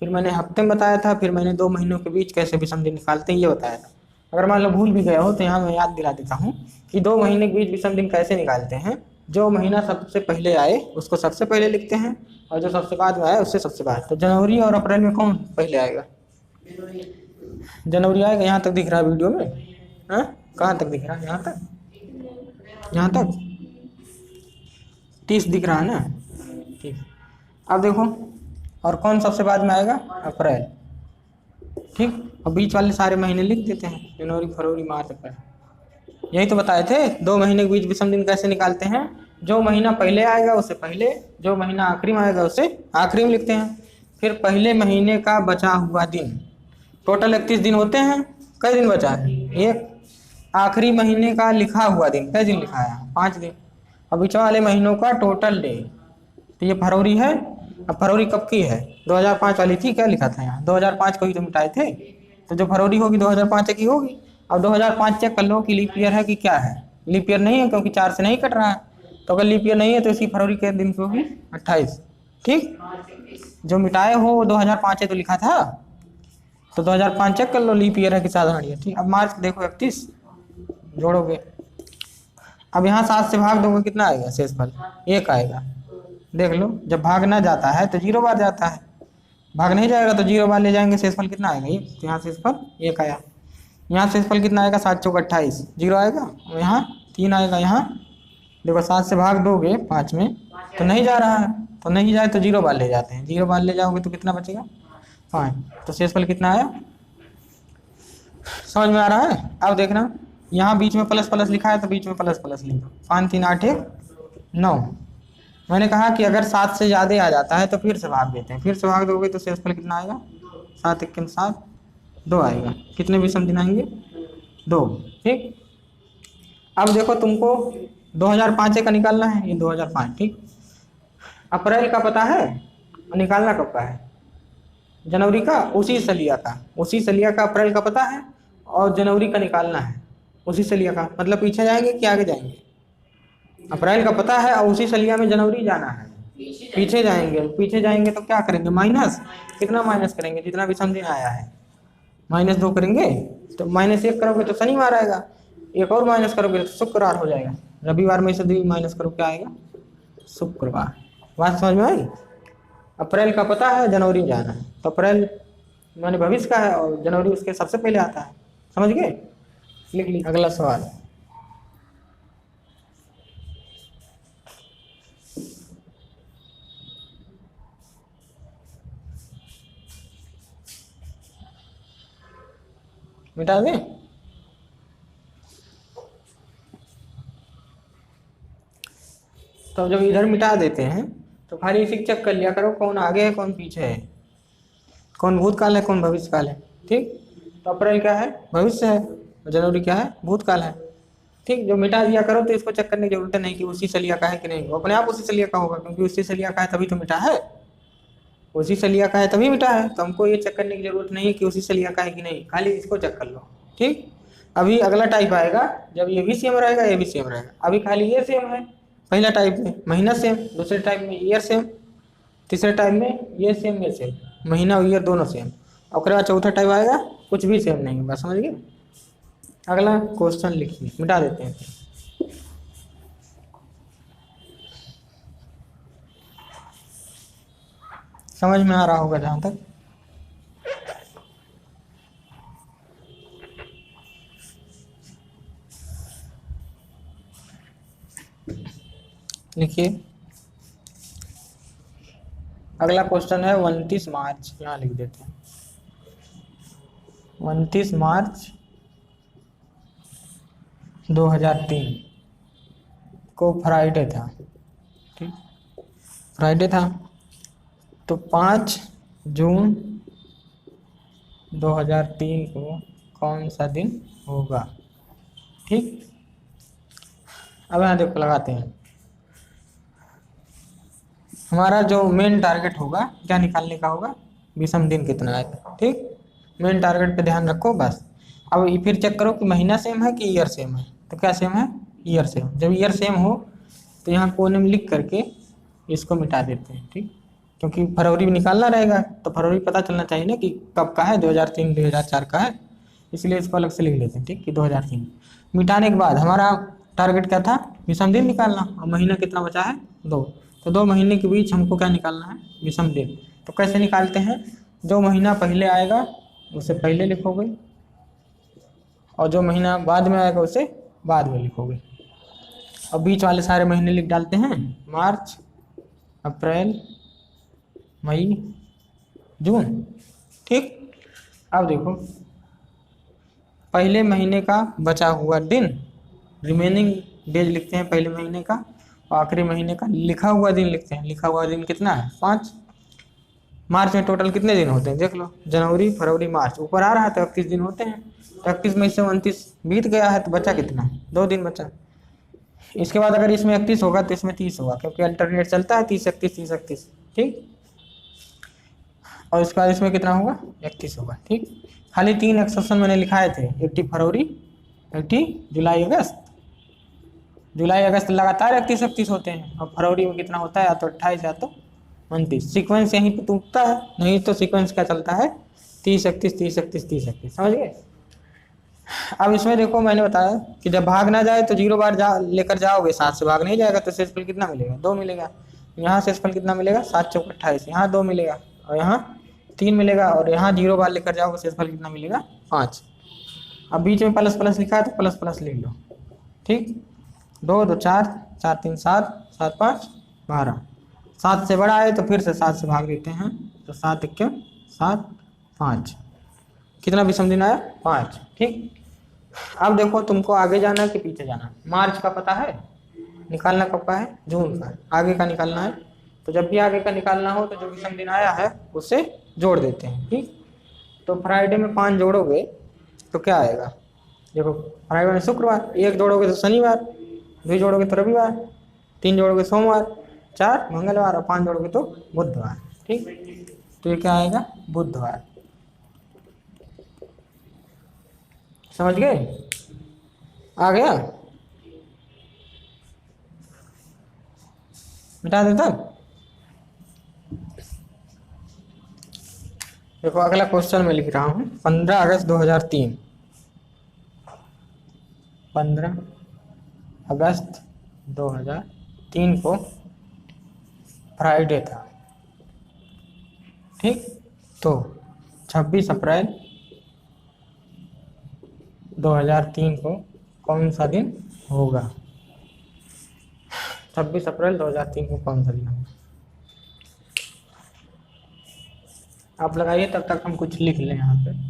फिर मैंने हफ्ते में बताया था, फिर मैंने 2 महीनों के बीच कैसे विषम दिन निकालते हैं ये बताया था। अगर मान लो भूल भी गया हो तो यहाँ मैं याद दिला देता हूँ कि 2 महीने के बीच विषम दिन कैसे निकालते हैं। जो महीना सबसे पहले आए उसको सबसे पहले लिखते हैं, और जो सबसे बाद में आए उससे सबसे बाद। तो जनवरी और अप्रैल में कौन पहले आएगा? जनवरी आएगा। यहाँ तक दिख रहा है वीडियो में? हाँ, कहाँ तक दिख रहा है? यहाँ तक, यहाँ तक 30 दिख रहा है ना? ठीक। अब देखो, और कौन सबसे बाद में आएगा? अप्रैल। ठीक, और बीच वाले सारे महीने लिख देते हैं, जनवरी फरवरी मार्च अप्रैल। यही तो बताए थे 2 महीने के बीच विषम दिन कैसे निकालते हैं। जो महीना पहले आएगा उससे पहले, जो महीना आखिरी में आएगा उससे आखिरी में लिखते हैं। फिर पहले महीने का बचा हुआ दिन, टोटल 31 दिन होते हैं, कई दिन बचा है? एक। आखिरी महीने का लिखा हुआ दिन, कई दिन लिखा है? 5 दिन। अब बीच वाले महीनों का टोटल डे, तो ये फरवरी है। अब फरवरी कब की है? 2005 वाली थी, क्या लिखा था यहाँ? 2005 को ही तो मिटाए थे, तो जो फरवरी होगी 2005 की होगी। अब 2005 चेक कर लो कि लीप ईयर है कि क्या है। लीप ईयर नहीं है क्योंकि 4 से नहीं कट रहा है, तो अगर लीप ईयर नहीं है तो इसी फरवरी के दिन को होगी 28। ठीक, जो मिटाए हो वो 2005 है तो लिखा था, तो 2005 चेक कर लो लीप ईयर है कि साधारण ईयर। ठीक, अब मार्च देखो 31 जोड़ोगे। अब यहाँ 7 से भाग दोगे, कितना आएगा शेषफल? 1 आएगा। देख लो, जब भागना जाता है तो 0 बार जाता है, भाग नहीं जाएगा तो 0 बार ले जाएंगे, शेषफल कितना आएगा? ये तो यहाँ शेषफल 1 आया। यहाँ शेषफल कितना आएगा? 7 चौक 28, 0 आएगा। और यहाँ 3 आएगा। यहाँ देखो 7 से भाग दोगे 5 में तो नहीं जा रहा है, तो नहीं जाए तो 0 बार ले जाते हैं, 0 बार ले जाओगे तो कितना बचेगा? 5। तो शेषफल कितना आया? समझ में आ रहा है? अब देखना, यहाँ बीच में प्लस प्लस लिखा है तो बीच में प्लस प्लस लिख दो। 5 3 8 1 9। मैंने कहा कि अगर 7 से ज़्यादा आ जाता है तो फिर से भाग देते हैं, फिर से भाग दोगे तो शेषफल कितना आएगा? 7 1 7 2 आएगा। कितने विषम दिन आएंगे? 2। ठीक, अब देखो तुमको 2005 का निकालना है, ये 2005। ठीक, अप्रैल का पता है, निकालना कब का है? जनवरी का, उसी सलिया का, उसी सलिया का अप्रैल का पता है, और जनवरी का निकालना है उसी सलिया का। मतलब पीछे जाएंगे कि आगे जाएंगे? अप्रैल का पता है और उसी सलिया में जनवरी जाना है, पीछे जाएंगे। पीछे जाएंगे तो क्या करेंगे? माइनस। कितना माइनस करेंगे? जितना विषम दिन आया है -2 करेंगे। तो -1 करोगे तो शनिवार आएगा, एक और माइनस करोगे तो शुक्रवार हो जाएगा। रविवार में से 2 माइनस करो, क्या आएगा? शुक्रवार। बात समझ में आई? अप्रैल का पता है, जनवरी जाना है, तो अप्रैल माने भविष्य का है और जनवरी उसके सबसे पहले आता है। समझ गए? लिख ली। अगला सवाल, मिटा दें? तो जब इधर मिटा देते हैं तो खाली इसी चेक कर लिया करो कौन आगे है कौन पीछे है, कौन भूतकाल है कौन भविष्यकाल है। ठीक, तो अप्रैल क्या है? भविष्य है, और जनवरी क्या है? भूतकाल है। ठीक, जो मिटा दिया करो तो इसको चेक करने की जरूरत नहीं कि उसी सलिया का है कि नहीं, वो अपने आप उसी सलिया का होगा, क्योंकि उसी सलिया का है तभी तो मिटा है, उसी सलिया का है तभी मिटा है। तो हमको ये चेक करने की जरूरत नहीं है कि उसी सलिया का है कि नहीं, खाली इसको चेक कर लो। ठीक, अभी अगला टाइप आएगा जब ये भी सेम रहेगा ये भी सेम रहेगा। अभी खाली ये सेम है, पहला टाइप में महीना सेम, दूसरे टाइप में ईयर सेम, तीसरे टाइप में ये सेम, महीना और ईयर दोनों सेम, और उसके बाद चौथा टाइप आएगा कुछ भी सेम नहीं होगा। समझ गए? अगला क्वेश्चन लिखिए, मिटा देते हैं। समझ में आ रहा होगा जहाँ तक। लिखिए, अगला क्वेश्चन है 29 मार्च, यहाँ लिख देते हैं 29 मार्च 2003 को फ्राइडे था। ठीक, फ्राइडे था, तो 5 जून 2003 को कौन सा दिन होगा? ठीक, अब यहाँ देखो लगाते हैं। हमारा जो मेन टारगेट होगा क्या निकालने का होगा? विषम दिन कितना है। ठीक, मेन टारगेट पे ध्यान रखो बस। अब फिर चेक करो कि महीना सेम है कि ईयर सेम है। तो क्या सेम है? Year same. जब ईयर सेम हो तो यहाँ कोने में लिख करके इसको मिटा देते हैं, ठीक। क्योंकि फरवरी भी निकालना रहेगा तो फरवरी पता चलना चाहिए ना कि कब का है, 2003 2004 का है, इसलिए इसको अलग से लिख लेते हैं, ठीक, कि 2003। मिटाने के बाद हमारा टारगेट क्या था, विषम दिन निकालना, और महीना कितना बचा है, 2। तो 2 महीने के बीच हमको क्या निकालना है, विषम दिन। तो कैसे निकालते हैं, जो महीना पहले आएगा उसे पहले लिखोगे, और जो महीना बाद में आएगा उसे बाद में लिखोगे, और बीच वाले सारे महीने लिख डालते हैं, मार्च, अप्रैल, मई, जून, ठीक। अब देखो पहले महीने का बचा हुआ दिन, रिमेनिंग डेज लिखते हैं पहले महीने का, और आखिरी महीने का लिखा हुआ दिन लिखते हैं। लिखा हुआ दिन कितना है, 5। मार्च में टोटल कितने दिन होते हैं देख लो, जनवरी फरवरी मार्च, ऊपर आ रहा है तो 31 दिन होते हैं। तो 31 में से 29 बीत गया है, तो बचा कितना, 2 दिन बचा। इसके बाद अगर इसमें 31 होगा तो इसमें 30 होगा, क्योंकि अल्टरनेट चलता है 30 31 30 31, ठीक। और इसके बाद इसमें कितना होगा, 31 होगा, ठीक। खाली 3 एक्सेप्शन मैंने लिखाए थे, 80 फरवरी, 80 जुलाई अगस्त। जुलाई अगस्त लगातार 31 31 होते हैं, और फरवरी में कितना होता है, या तो 28 या तो 29। सीक्वेंस यहीं पे टूटता है, नहीं तो सीक्वेंस क्या चलता है, 30 31 30 31 30 31, समझ गए। अब इसमें देखो मैंने बताया कि जब भाग ना जाए तो 0 बार लेकर जाओगे, 7 से भाग नहीं जाएगा तो शेषफल कितना मिलेगा, 2 मिलेगा। यहाँ शेषफल कितना मिलेगा, 7 चौक 28, यहाँ 2 मिलेगा, और यहाँ 3 मिलेगा, और यहाँ 0 बार लेकर जाओगे शेषफल कितना मिलेगा, 5। अब बीच में प्लस प्लस लिखा है तो प्लस प्लस लिख लो, ठीक। 2 2 4 4 3 7 7 5 12। 7 से बड़ा है तो फिर से 7 से भाग देते हैं, तो 7 1 7 5, कितना विषम दिन आया, 5, ठीक। अब देखो तुमको आगे जाना है कि पीछे जाना है। मार्च का पता है, निकालना कब का है, जून का, आगे का निकालना है। तो जब भी आगे का निकालना हो तो जो विषम दिन आया है उससे जोड़ देते हैं, ठीक। तो फ्राइडे में 5 जोड़ोगे तो क्या आएगा, देखो फ्राइडे में शुक्रवार, 1 जोड़ोगे तो शनिवार, 2 जोड़ोगे तो रविवार, 3 जोड़ोगे सोमवार, 4 मंगलवार, और 5 जोड़ोगे तो बुधवार, ठीक। तो ये क्या आएगा, बुधवार, समझ गए, आ गया, मिटा देता। देखो अगला क्वेश्चन मैं लिख रहा हूँ, 15 अगस्त 2003, 15 अगस्त 2003 को फ्राइडे था, ठीक। तो 26 अप्रैल 2003 को कौन सा दिन होगा, 26 अप्रैल 2003 को कौन सा दिन होगा, आप लगाइए, तब तक हम कुछ लिख लें यहाँ पे।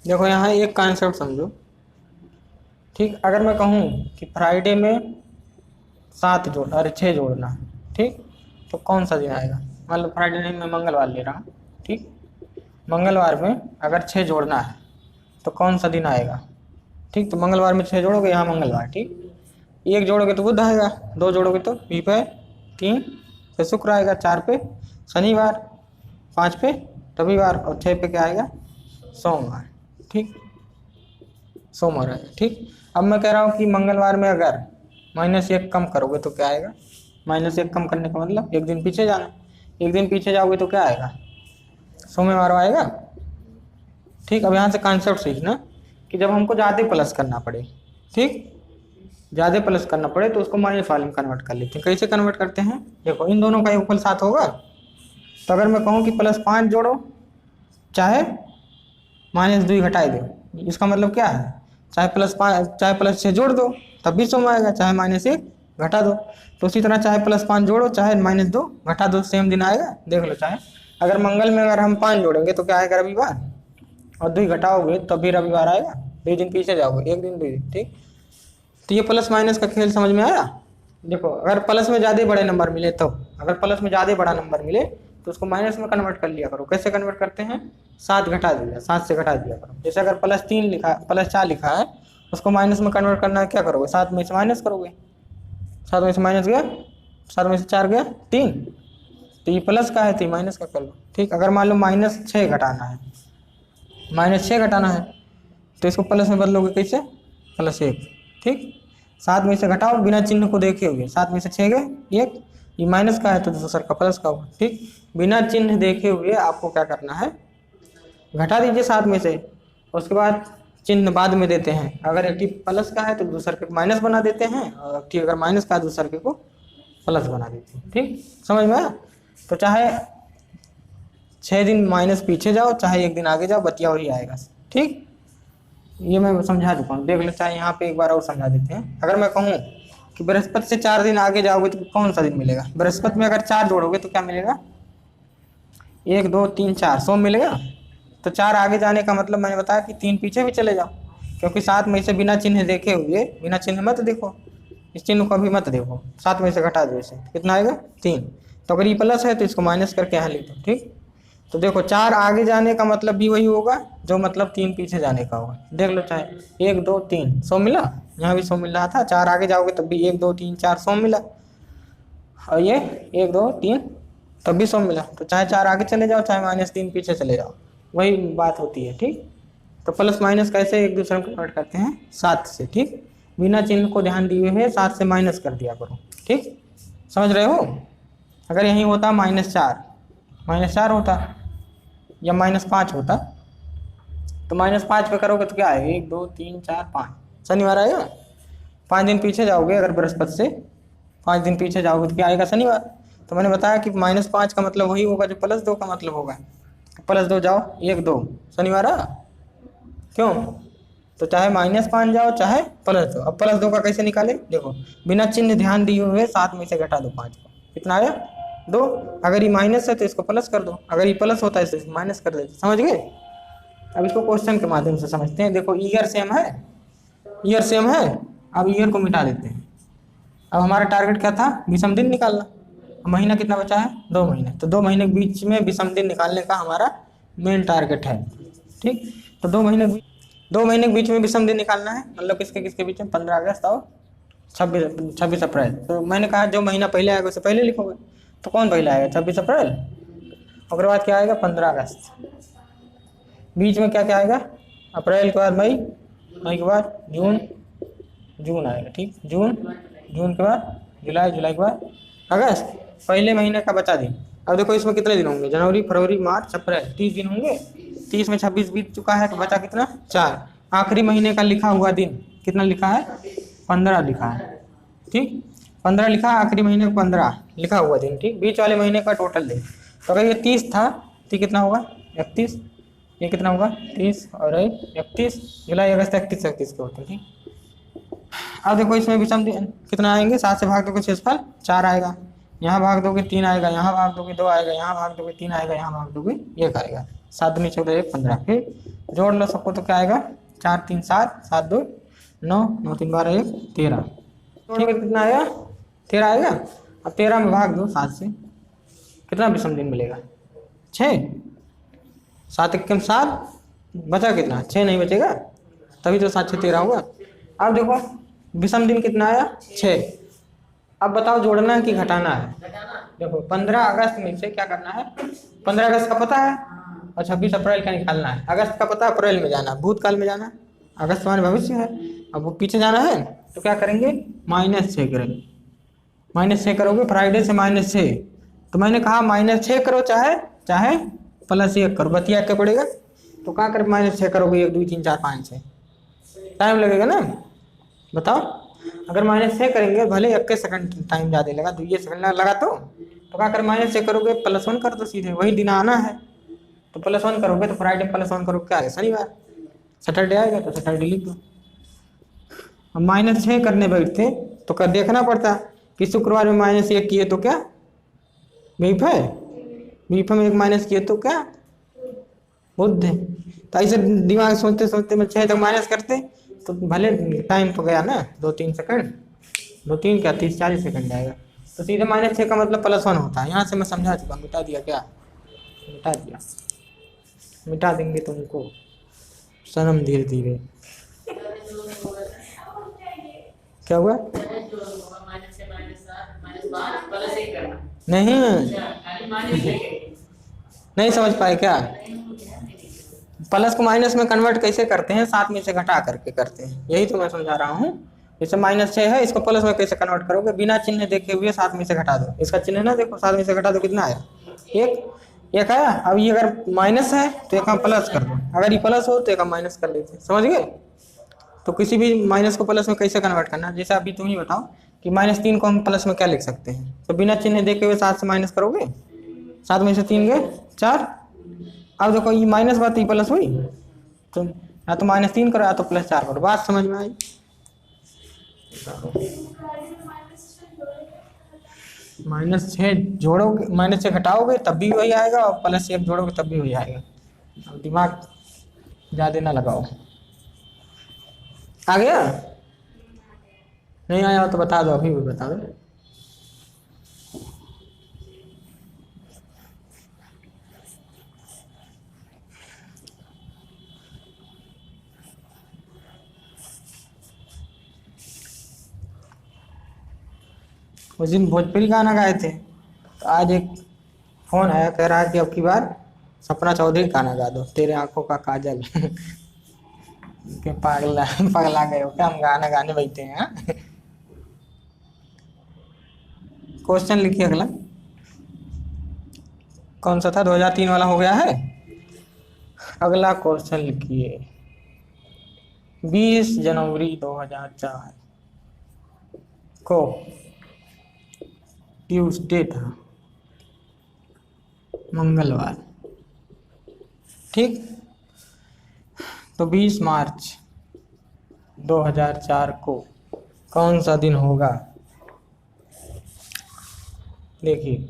देखो यहाँ एक कॉन्सेप्ट समझो, ठीक। अगर मैं कहूँ कि फ्राइडे में 7 जोड़ और 6 जोड़ना है, ठीक, तो कौन सा दिन आएगा, मतलब फ्राइडे नहीं, मैं मंगलवार ले रहा हूँ, ठीक। मंगलवार में अगर 6 जोड़ना है तो कौन सा दिन आएगा, ठीक। तो मंगलवार में 6 जोड़ोगे, यहाँ मंगलवार, ठीक। 1 जोड़ोगे तो बुध आएगा, 2 जोड़ोगे तो पे, 3 पे शुक्र आएगा, 4 पे शनिवार, 5 पे रविवार, और 6 पे क्या आएगा, सोमवार, ठीक, सोमवार आएगा, ठीक। अब मैं कह रहा हूँ कि मंगलवार में अगर -1 कम करोगे तो क्या आएगा, -1 कम करने का मतलब 1 दिन पीछे जाना, 1 दिन पीछे जाओगे तो क्या आएगा, सोमवार आएगा, ठीक। अब यहाँ से कॉन्सेप्ट सीखना कि जब हमको ज़्यादा प्लस करना पड़े, ठीक, ज़्यादा प्लस करना पड़े तो उसको माइनस वाले में कन्वर्ट कर लेते हैं। कैसे कन्वर्ट करते हैं, देखो इन दोनों का योगफल 7 होगा, तो अगर मैं कहूँ कि +5 जोड़ो चाहे -2 घटाए दो, इसका मतलब क्या है, चाहे +5 चाहे +6 जोड़ दो तब भी 100 में आएगा, चाहे -1 घटा दो। तो उसी तरह चाहे +5 जोड़ो चाहे -2 घटा दो, सेम दिन आएगा। देख लो, चाहे अगर मंगल में अगर हम 5 जोड़ेंगे तो क्या आएगा, रविवार, और 2 घटाओगे तो भी रविवार आएगा, 2 दिन पीछे जाओगे, 1 दिन 2 दिन, ठीक। तो ये प्लस माइनस का खेल समझ में आया। देखो अगर प्लस में ज़्यादा बड़े नंबर मिले तो, अगर प्लस में ज़्यादा बड़ा नंबर मिले तो उसको माइनस में कन्वर्ट कर लिया करो। कैसे कन्वर्ट करते हैं, 7 घटा दिया, 7 से घटा दिया करो। जैसे अगर +3 लिखा, +4 लिखा है, उसको माइनस में कन्वर्ट करना है, क्या करोगे, 7 में से माइनस करोगे, 7 में से माइनस गया, 7 में से 4 गया 3, तो ये प्लस का है तो माइनस का कर लो, ठीक। अगर मान लो -6 घटाना है, -6 घटाना है तो इसको प्लस में बदलोगे, कैसे, +1, ठीक। 7 में से घटाओ बिना चिन्ह को देखे हुए, 7 में से 6 गए 1, ये माइनस का है तो दूसरा का प्लस का होगा, ठीक। बिना चिन्ह देखे हुए आपको क्या करना है, घटा दीजिए 7 में से, उसके बाद चिन्ह बाद में देते हैं। अगर एक प्लस का है तो दूसरे के माइनस बना देते हैं, और ठीक अगर माइनस का है दूसरे के को प्लस बना देते हैं, ठीक। समझ में आया। तो चाहे 6 दिन माइनस पीछे जाओ चाहे 1 दिन आगे जाओ, बतिया वही आएगा, ठीक। ये मैं समझा चुका हूँ, देख लो, चाहे यहाँ पे एक बार और समझा देते हैं। अगर मैं कहूँ कि बृहस्पति से 4 दिन आगे जाओगे तो कौन सा दिन मिलेगा, बृहस्पति में अगर 4 जोड़ोगे तो क्या मिलेगा, 1 2 3 4 सोम मिलेगा। तो 4 आगे जाने का मतलब मैंने बताया कि 3 पीछे भी चले जाओ, क्योंकि 7 में से बिना चिन्ह देखे हुए, बिना चिन्ह मत देखो, इस चिन्ह को भी मत देखो, 7 में से घटा दो, इसे कितना आएगा 3। तो अगर ये प्लस है तो इसको माइनस करके यहाँ लिख दो, ठीक। तो देखो 4 आगे जाने का मतलब भी वही होगा जो मतलब 3 पीछे जाने का होगा। देख लो, चाहे 1 2 3 100 मिला, यहाँ भी 100 मिल रहा था, 4 आगे जाओगे तब भी 1 2 3 4 100 मिला, और ये 1 2 3 तब भी 100 मिला। तो चाहे 4 आगे चले जाओ चाहे -3 पीछे चले जाओ, वही बात होती है, ठीक। तो प्लस माइनस कैसे एक दूसरे को कन्वर्ट करते हैं, 7 से, ठीक। बिना चिन्ह को ध्यान दिए हुए 7 से माइनस कर दिया करो, ठीक। समझ रहे हो। अगर यहीं होता -4 होता या -5 होता, तो -5 पे करोगे तो क्या है, 1 2 3 4 5 शनिवार आएगा। 5 दिन पीछे जाओगे अगर बृहस्पति से 5 दिन पीछे जाओगे तो क्या आएगा, शनिवार। तो मैंने बताया कि -5 का मतलब वही होगा जो +2 का मतलब होगा। +2 जाओ 1 2 शनिवार आ, क्यों, तो चाहे -5 जाओ चाहे +2। अब +2 का कैसे निकाले, देखो बिना चिन्ह ध्यान दिए हुए 7 में से घटा दो 5 को, कितना आया 2। अगर ये माइनस है तो इसको प्लस कर दो, अगर ये प्लस होता है तो इसको माइनस कर देते, समझ गए। अब इसको क्वेश्चन के माध्यम से समझते हैं। देखो ईयर सेम है, अब ईयर को मिटा देते हैं। अब हमारा टारगेट क्या था, विषम दिन निकालना। महीना कितना बचा है, 2 महीने, तो 2 महीने के बीच में विषम दिन निकालने का हमारा मेन टारगेट है, ठीक। तो 2 महीने के बीच में विषम दिन निकालना है, मतलब किसके बीच में, 15 अगस्त और 26 अप्रैल। तो मैंने कहा जो महीना पहले आएगा उसे पहले लिखोगे, तो कौन पहले आएगा, 26 अप्रैल, उसके बाद क्या आएगा 15 अगस्त, बीच में क्या क्या आएगा, अप्रैल के बाद मई के बाद जून आएगा, ठीक। जून के बाद जुलाई के बाद अगस्त, पहले महीने का बचा दिन। अब देखो इसमें कितने दिन होंगे, जनवरी फरवरी मार्च अप्रैल, 30 दिन होंगे। 30 में 26 बीत चुका है तो बचा कितना, 4। आखिरी महीने का लिखा हुआ दिन कितना लिखा है, 15 लिखा है, ठीक। 15 लिखा है, आखिरी महीने को 15 लिखा हुआ दिन, ठीक। बीच वाले महीने का टोटल दिन, तो अगर ये 30 था तो कितना होगा 31, ये कितना होगा 30 और 31, जुलाई अगस्त 31 के होते हैं, ठीक। अब देखो इसमें विषम दिन कितना आएंगे, 7 से भाग दोगे 6 4 आएगा, यहाँ भाग दोगे 3 आएगा, यहाँ भाग दोगे 2 आएगा, यहाँ भाग दोगे 3 आएगा, यहाँ भाग दोगे 1 आएगा। 7 नीचे 1 15, फिर जोड़ लो सबको तो क्या आएगा, 4 3 7 7 2 9 9 3 12 1 13, ठीक है। कितना आएगा 13 आएगा। अब 13 में भाग दो 7 से, कितना विषम दिन मिलेगा 6, 7 1 7, बचा कितना 6 नहीं बचेगा, तभी तो 7 6 13 होगा। अब देखो विषम दिन कितना आया 6। अब बताओ जोड़ना है कि घटाना है। देखो 15 अगस्त में से क्या करना है, 15 अगस्त का पता है और 26 अप्रैल का निकालना है। अगस्त का पता, अप्रैल में जाना, भूतकाल में जाना, अगस्त हमारे भविष्य है, अब वो पीछे जाना है तो क्या करेंगे, -6 करेंगे। -6 करोगे, फ्राइडे से -6, तो मैंने कहा -6 करो चाहे +1 करो, बतिया क्या पड़ेगा, तो क्या कर -6 करोगे 1 2 3 4 5 6, टाइम लगेगा ना, बताओ। अगर -6 करेंगे भले 21 सेकंड टाइम ज़्यादा लगा, 2 सेकंड लगा तो क्या कर -6 करोगे +1 कर दो सीधे, वही दिन आना है तो +1 करोगे तो फ्राइडे +1 करोगे क्या है शनिवार, सैटरडे आएगा तो सैटरडे लिख दो। अब -6 करने बैठते तो क्या देखना पड़ता कि शुक्रवार में -1 किए तो क्या बीफ है, बीफ में 1 माइनस किए तो क्या बुध है। तो ऐसे दिमाग सोचते सोचते मैं 6 तक माइनस करते तो भले टाइम तो गया ना 2-3 सेकंड, 2-3 क्या 30-40 सेकंड जाएगा, तो सीधे -6 का मतलब +1 होता है। यहाँ से मैं समझा चुका, मिटा दिया क्या, मिटा दिया, मिटा देंगे तुमको सनम धीरे धीरे। क्या हुआ नहीं नहीं समझ पाए क्या, प्लस को माइनस में कन्वर्ट कैसे करते हैं, 7 में से घटा करके करते हैं, यही तो मैं समझा रहा हूँ। जैसे -6 है, इसको प्लस में कैसे कन्वर्ट करोगे, बिना चिन्ह देखे हुए 7 में से घटा दो, इसका चिन्ह ना देखो, 7 में से घटा दो कितना आया, एक आया। अब ये अगर माइनस है तो एक हम प्लस कर दो, अगर ये प्लस हो तो एक हम माइनस कर लेते, समझ गए। तो किसी भी माइनस को प्लस में कैसे कन्वर्ट करना, जैसे अभी तुम ही बताओ कि -3 को हम प्लस में क्या लिख सकते हैं, तो बिना चिन्ह देखे हुए 7 से माइनस करोगे, 7 में से 3 गए 4। अब देखो ये माइनस बात, ये प्लस हुई, तो या तो -3 करो या तो +4 करो, बात समझ में आई। -6 जोड़ोगे, -6 घटाओगे तब भी वही आएगा, और +1 जोड़ोगे तब भी वही आएगा। अब दिमाग ज़्यादा ना लगाओ। आ गया, नहीं आया हो तो बता दो, अभी भी बता दो। उस दिन भोजपुरी गाना गाए थे, तो आज एक फोन आया, कह रहा है कि अब की बार सपना चौधरी गाना गा दो, तेरे आंखों का काजल। के पागला पगला गए हो क्या, हम गाना गाने बैठे हैं। क्वेश्चन लिखिए अगला, कौन सा था, 2003 वाला हो गया है। अगला क्वेश्चन लिखिए, 20 जनवरी 2004 को ट्यूसडे था, मंगलवार, ठीक। तो 20 मार्च 2004 को कौन सा दिन होगा, देखिए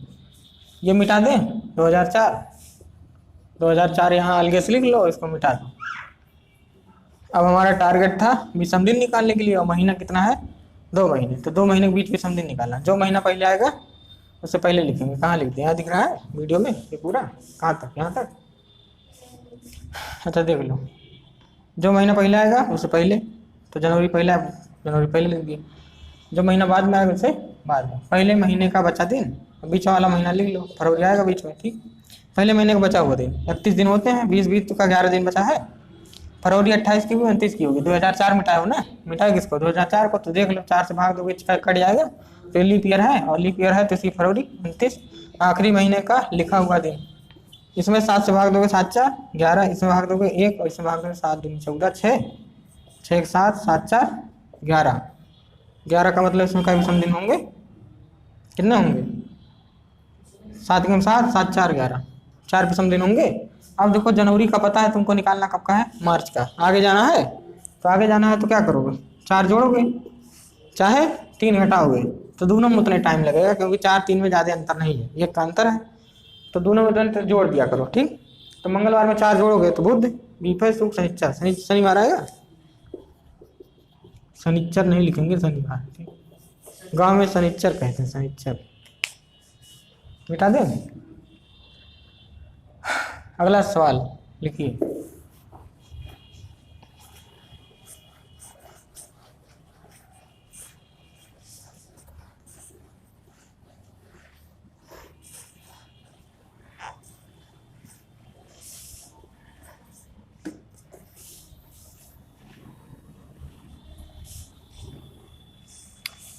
ये मिटा दें 2004 यहाँ अलगे से लिख लो, इसको मिटा दो। अब हमारा टारगेट था विषम दिन निकालने के लिए, और महीना कितना है 2 महीने, तो 2 महीने के बीच विषम दिन निकालना, जो महीना पहले आएगा उससे पहले लिखेंगे। कहाँ लिखते हैं, यहाँ दिख रहा है वीडियो में ये पूरा, कहाँ तक, यहाँ तक, अच्छा देख लो, जो महीना पहले आएगा उससे पहले, तो जनवरी पहले लिख दिए, जो महीना बाद में आएगा उससे बाद में, पहले महीने का बचा दिन, बीच वाला महीना लिख लो, फरवरी आएगा बीच में, ठीक। पहले महीने का बचा हुआ दिन 31 दिन होते हैं, 20 का 11 दिन बचा है, फरवरी 28 की भी 29 की होगी, 2004 मिटाए हो ना, मिटाए किसको 2004 को, तो देख लो 4 से भाग दोगे कट जाएगा, तो लीप ईयर है, और लीप ईयर है तो इसी फरवरी 29 आखिरी महीने का लिखा हुआ दिन, इसमें 7 से भाग दोगे 7 4 11, इसमें भाग दोगे 1, और इसमें भाग दोगे 7 दूनी 14, 6 6 7 7 4 11, 11 का मतलब इसमें कई विषम दिन होंगे, कितने होंगे 7 के 7 7 4 11, 4 विषम दिन होंगे। अब देखो जनवरी का पता है तुमको, निकालना कब का है, मार्च का, आगे जाना है, तो आगे जाना है तो क्या करोगे, 4 जोड़ोगे चाहे 3 घटाओगे, तो दोनों में उतना टाइम लगेगा, क्योंकि 4-3 में ज़्यादा अंतर नहीं है, 1 का अंतर है, तो दोनों में उतना जोड़ दिया करो, ठीक। तो मंगलवार में 4 जोड़ोगे तो बुध, बीफे शुक्र शनिचर, शनिवार आएगा, शनिचर नहीं लिखेंगे, शनिवार, ठीक, गाँव में शनिचर कहते हैं, शनिचर मिटा दें। अगला सवाल लिखिए,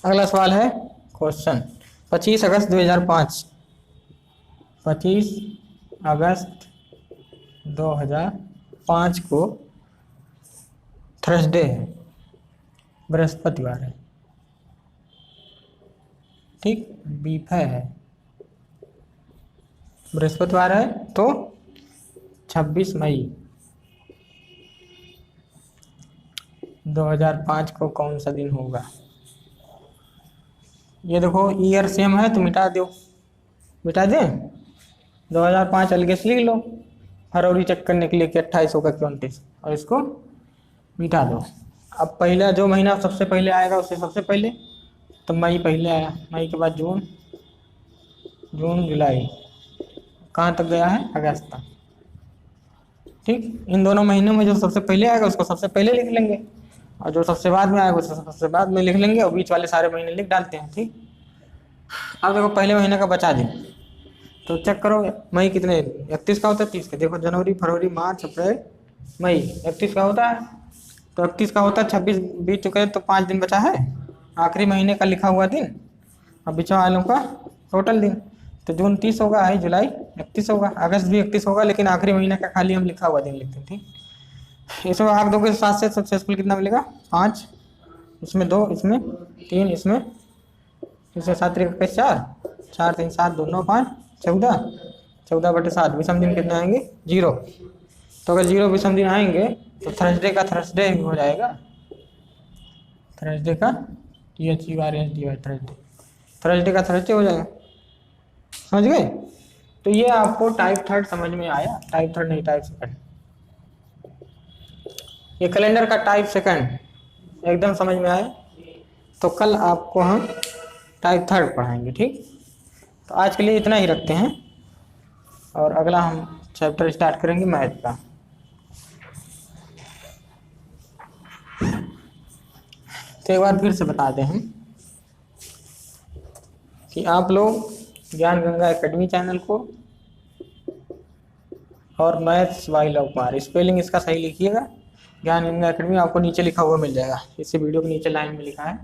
अगला सवाल है क्वेश्चन 25 अगस्त 2005, 25 अगस्त 2005 को थर्सडे है, बृहस्पतिवार है, ठीक, बीफे है, बृहस्पतिवार है, तो 26 मई 2005 को कौन सा दिन होगा? ये देखो ईयर सेम है तो मिटा दो, मिटा दें। 2005 अलग से लिख लो, फरवरी चेक करने के लिए कि 28 होगा कि 29, और इसको मिटा दो। अब पहला जो महीना सबसे पहले आएगा उससे सबसे पहले, तो मई पहले आया, मई के बाद जून, जून जुलाई, कहाँ तक गया है? अगस्त तक। ठीक, इन दोनों महीनों में जो सबसे पहले आएगा उसको सबसे पहले लिख लेंगे, और जो सबसे बाद में आएगा उसको सबसे बाद में लिख लेंगे, और बीच वाले सारे महीने लिख डालते हैं। ठीक, अब देखो पहले महीने का बचा दिन, तो चेक करो मई कितने, 31 का होता है, 30 का। देखो जनवरी, फरवरी, मार्च, अप्रैल, मई 31 का होता है, तो 31 का होता है, 26 बीत चुके हैं, तो 5 दिन बचा है, आखिरी महीने का लिखा हुआ दिन, और बीच वालों का टोटल दिन। तो जून 30 होगा, है जुलाई 31 होगा, अगस्त भी 31 होगा, लेकिन आखिरी महीने का खाली हम लिखा हुआ दिन लिखते हैं। ठीक, इसमें भाग दोगे 7 से सक्सेसफुल कितना मिलेगा? 5, इसमें 2, इसमें 3, इसमें 7 3 4, 4 3 7 2 9 5 14, 14/7 विषम दिन कितने आएंगे? 0। तो अगर 0 विषम दिन आएंगे तो थर्सडे का थर्सडे हो जाएगा, थर्सडे का थर्सडे का थर्सडे हो जाएगा। समझ गए? तो ये आपको टाइप थर्ड समझ में आया, टाइप थर्ड नहीं, टाइप सेकंड। ये कैलेंडर का टाइप सेकंड एकदम समझ में आया, तो कल आपको हम टाइप थर्ड पढ़ाएंगे। ठीक, तो आज के लिए इतना ही रखते हैं, और अगला हम चैप्टर स्टार्ट करेंगे मैथ का। तो एक बार फिर से बता दें हम कि आप लोग ज्ञान गंगा एकेडमी चैनल को और maths by love Kumar, spelling इसका सही लिखिएगा, ज्ञान गंगा एकेडमी आपको नीचे लिखा हुआ मिल जाएगा, इसी वीडियो के नीचे लाइन में लिखा है,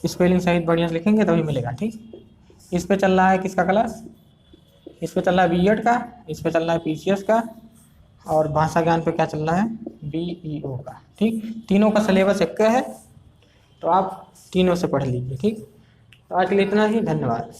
स्पेलिंग सहित बढ़िया से लिखेंगे तभी मिलेगा। ठीक, इस पे चल रहा है किसका क्लास? इस पे चल रहा है बीएड का, इस पे चल रहा है पीसीएस का, और भाषा ज्ञान पे क्या चल रहा है? बीईओ का। ठीक, तीनों का सिलेबस एक है, तो आप तीनों से पढ़ लीजिए। ठीक, तो आज के लिए इतना ही, धन्यवाद।